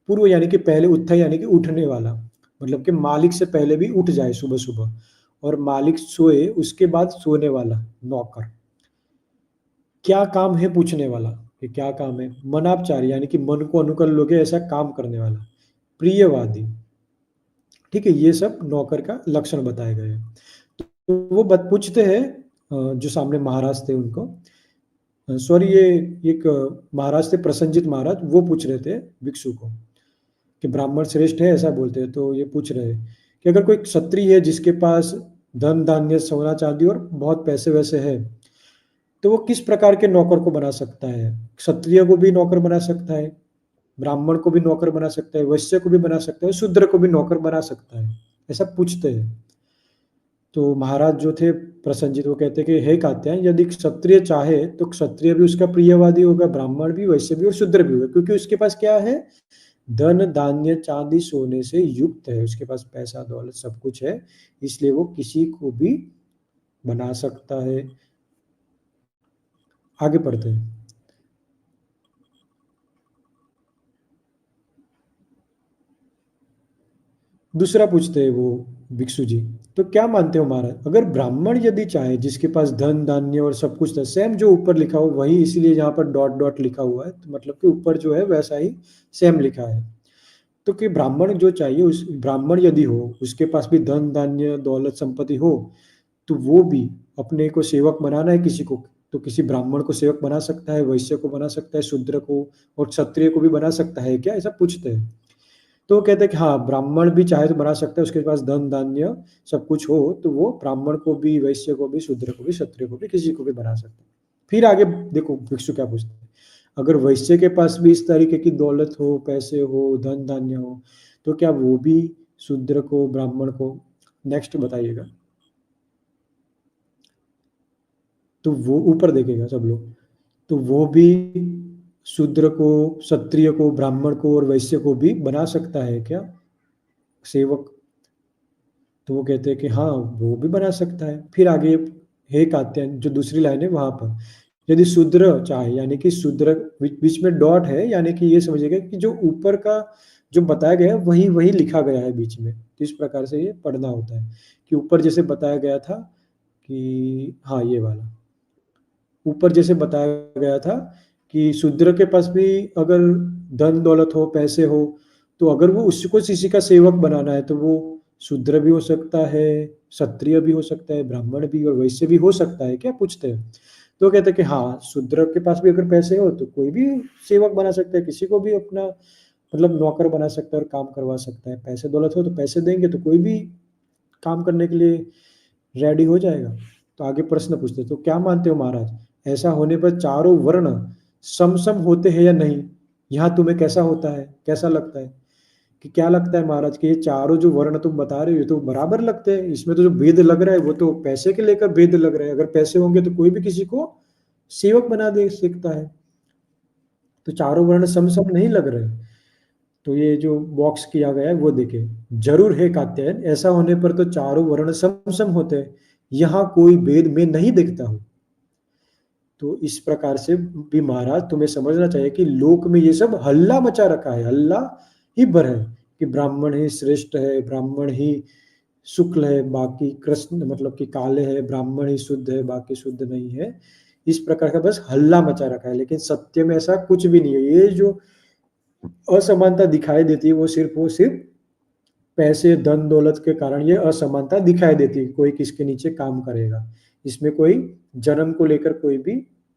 पूर्व यानी कि पहले, उत्थाई यानी कि उठने वाला, मतलब कि मालिक से पहले भी उठ जाए सुबह-सुबह, और मालिक सोए उसके बाद सोने वाला नौकर। क्या काम है पूछने वाला, कि क्या काम है? मनापचारी यानी कि मन को अनुकूल लोगे ऐसा काम करने वाला। प्रियवादी, ठीक है? ये सब नौकर का लक्षण बताए गए हैं। तो वो बत पूछते हैं जो सामने महाराज थे उनको, सॉरी ये एक महाराज थे प्रसन्नजीत महाराज, वो पूछ रहे थे भिक्षु को कि ब्राह्मण श्रेष्ठ है ऐसा बोलते हैं। तो ये पूछ रहे हैं कि अगर कोई क्षत्रिय है जिसके पास धन धान्य सोना चांदी और बहुत पैसे वैसे है, तो वो किस प्रकार के नौकर को बना सकता है? क्षत्रिय को भी नौकर बना सकता है, ब्राह्मण को भी नौकर बना सकता है, वैश्य को भी बना सकता है, शूद्र को भी नौकर बना सकता है, ऐसा पूछते हैं। तो महाराज जो थे प्रसन्नजीत, वो कहते हैं कि हे कात्यायन, यदि क्षत्रिय चाहे तो क्षत्रिय भी उसका प्रियवादी होगा, ब्राह्मण भी, वैश्य भी और शूद्र भी होगा, क्योंकि उसके पास क्या है? धन धान्य चांदी सोने से युक्त है, उसके पास पैसा दौलत सब कुछ है, इसलिए वो किसी को भी बना सकता है। आगे पढ़ते हैं। दूसरा पूछते हैं वो भिक्षु जी, तो क्या मानते हो महाराज, अगर ब्राह्मण यदि चाहे, जिसके पास धन धान्य और सब कुछ था, सेम जो ऊपर लिखा हो वही, इसीलिए यहाँ पर डॉट डॉट लिखा हुआ है, तो मतलब कि ऊपर जो है वैसा ही सेम लिखा है। तो कि ब्राह्मण जो चाहिए, उस ब्राह्मण यदि हो, उसके पास भी धन धान्य दौलत संपत्ति हो, तो वो भी अपने को सेवक बनाना है किसी को, तो किसी ब्राह्मण को सेवक बना सकता है, वैश्य को बना सकता है, शूद्र को और क्षत्रिय को भी बना सकता है क्या, ऐसा पूछते हैं। तो वो कहते हैं कि हाँ, ब्राह्मण भी चाहे तो बना सकता है, उसके पास धन धान्य सब कुछ हो, तो वो ब्राह्मण को भी, वैश्य को भी, शूद्र को भी, क्षत्रिय को भी, किसी को भी बना सकता है। फिर आगे देखो भिक्षु क्या पूछते हैं, अगर वैश्य के पास भी इस तरीके की दौलत हो, पैसे हो, धन धान्य हो, तो क्या वो भी शूद्र को, ब्राह्मण को, नेक्स्ट बताइएगा। तो वो ऊपर देखेगा सब लोग, तो वो भी शूद्र को, क्षत्रिय को, ब्राह्मण को और वैश्य को भी बना सकता है क्या सेवक? तो वो कहते हैं कि हाँ, वो भी बना सकता है। फिर आगे हे कात्यायन, जो दूसरी लाइन है वहां पर, यदि शूद्र चाहे, यानी कि शूद्र बीच में डॉट है, यानी कि ये समझिएगा कि जो ऊपर का जो बताया गया है वही वही लिखा गया है बीच में, तो इस प्रकार से ये पढ़ना होता है कि ऊपर जैसे बताया गया था कि हाँ, ये वाला ऊपर जैसे बताया गया था कि शूद्र के पास भी अगर धन दौलत हो, पैसे हो, तो अगर वो उसको किसी का सेवक बनाना है, तो वो शूद्र भी हो सकता है, क्षत्रिय भी हो सकता है, ब्राह्मण भी और वैश्य भी हो सकता है क्या, पूछते हैं। तो कहते हैं कि हाँ, शूद्र के पास भी अगर पैसे हो तो कोई भी सेवक बना सकता है, किसी को भी अपना मतलब नौकर बना सकता है और काम करवा सकता है। पैसे दौलत हो तो पैसे देंगे तो कोई भी काम करने के लिए रेडी हो जाएगा। तो आगे प्रश्न पूछते हैं, तो क्या मानते हो महाराज, ऐसा होने पर चारों वर्ण समसम होते हैं या नहीं? यहाँ तुम्हें कैसा होता है, कैसा लगता है कि क्या लगता है महाराज कि ये चारों जो वर्ण तुम बता रहे हो ये तो बराबर लगते हैं? इसमें तो जो भेद लग रहा है वो तो पैसे के लेकर भेद लग रहा है। अगर पैसे होंगे तो कोई भी किसी को सेवक बना दे सकता है, तो चारों वर्ण समसम नहीं लग रहे। तो ये जो बॉक्स किया गया है वो देखे, जरूर है कात्यायन, ऐसा होने पर तो चारों वर्ण समसम होते हैं, यहाँ कोई भेद में नहीं दिखता हूँ। तो इस प्रकार से भी महाराज तुम्हें समझना चाहिए कि लोक में ये सब हल्ला मचा रखा है, हल्ला ही भर है कि ब्राह्मण ही श्रेष्ठ है, ब्राह्मण ही शुक्ल है, बाकी कृष्ण मतलब कि काले है, ब्राह्मण ही शुद्ध है, बाकी शुद्ध नहीं है। इस प्रकार का बस हल्ला मचा रखा है, लेकिन सत्य में ऐसा कुछ भी नहीं है। ये जो असमानता दिखाई देती है वो सिर्फ पैसे धन दौलत के कारण ये असमानता दिखाई देती है, कोई किसके नीचे काम करेगा। इसमें कोई जन्म को लेकर कोई भी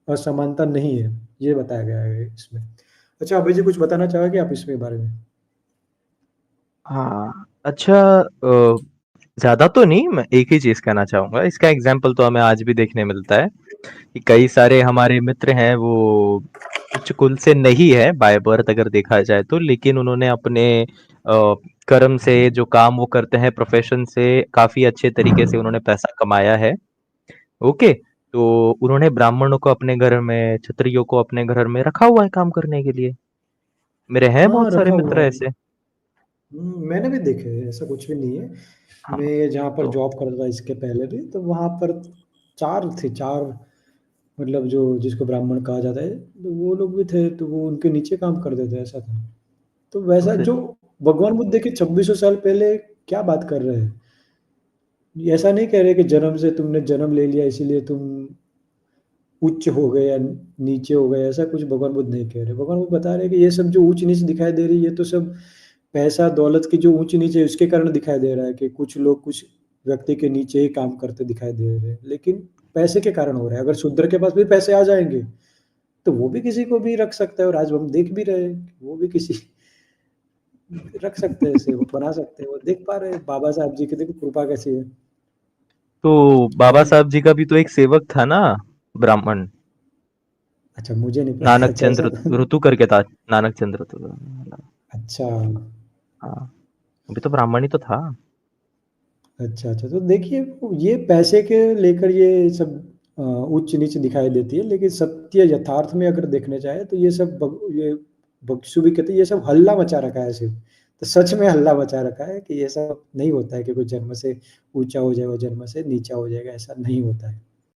असमानता नहीं है, ये बताया गया है इसमें। अच्छा अभय जी, कुछ बताना चाहोगे आप इसमें बारे में? हाँ, अच्छा, ज़्यादा तो नहीं, मैं एक ही चीज़ कहना चाहूँगा। इसका एग्ज़ाम्पल तो हमें आज भी देखने मिलता है कि कई सारे हमारे मित्र हैं, वो उच्च कुल से नहीं है बाय बर्थ अगर देखा जाए तो, लेकिन उन्होंने अपने कर्म से, जो काम वो करते हैं, प्रोफ़ेशन से काफ़ी अच्छे तरीके से उन्होंने पैसा कमाया है। ओके, तो उन्होंने ब्राह्मणों को अपने घर में, क्षत्रियों को अपने घर में रखा हुआ है काम करने के लिए। मेरे हैं हाँ, बहुत सारे रखा हुआ मित्र है। ऐसे। मैंने भी देखे हैं, ऐसा कुछ भी नहीं है। हाँ, मैं जहाँ पर तो जॉब करता था इसके पहले भी, तो वहाँ पर 4 थे, 4 मतलब जो जिसको ब्राह्मण कहा जाता है, तो वो लोग भी थे, तो वो उनके नीचे काम करते थे, ऐसा था। तो तो वैसा फिर जो भगवान बुद्ध के 2600 साल पहले क्या बात कर रहे हैं? ऐसा नहीं कह रहे कि जन्म से तुमने जन्म ले लिया इसीलिए तुम उच्च हो गए या नीचे हो गए, ऐसा कुछ भगवान बुद्ध नहीं कह रहे। भगवान बुद्ध बता रहे हैं कि ये सब जो ऊँच-नीच दिखाई दे रही है, ये तो सब पैसा, दौलत की जो ऊँच-नीच है उसके कारण दिखाई दे रहा है कि कुछ लोग कुछ व्यक्ति के नीचे ही काम करते दिखाई दे रहे हैं। लेकिन पैसे के कारण हो रहा है, अगर शूद्र के पास भी पैसे आ जाएँगे, तो वो भी किसी को भी रख सकता है और आज हम देख भी रहे हैं, वो भी किसी रख सकते हैं सेवक बना सकते हैं, वो देख पा रहे हैं बाबा साहब जी की देखो कृपा कैसी है। तो बाबा आप साहब जी का भी तो एक सेवक था ना, ब्राह्मण, अच्छा मुझे नहीं पता नानक अच्छा ऐसा चंद्र ऋतु करके था, नानक चंद्र ऋतु। अच्छा, हाँ, अभी तो ब्राह्मण ही तो था। अच्छा, अच्छा तो देखिए ये पैसे के लेकर ये सब ऊँच-नीच दिखाई देती है, लेकिन सत्य यथार्थ में अगर देखने जाएँ तो ये सब ये बकचोदी भी कहते हैं, ये सब हल्ला मचा रखा है सिर्फ़। तो सच में हल्ला मचा रखा है कि ये सब नहीं होता है कि कोई जन्म से ऊँचा हो जाएगा, जन्म से नीचा हो जाएगा, ऐसा नहीं होता है।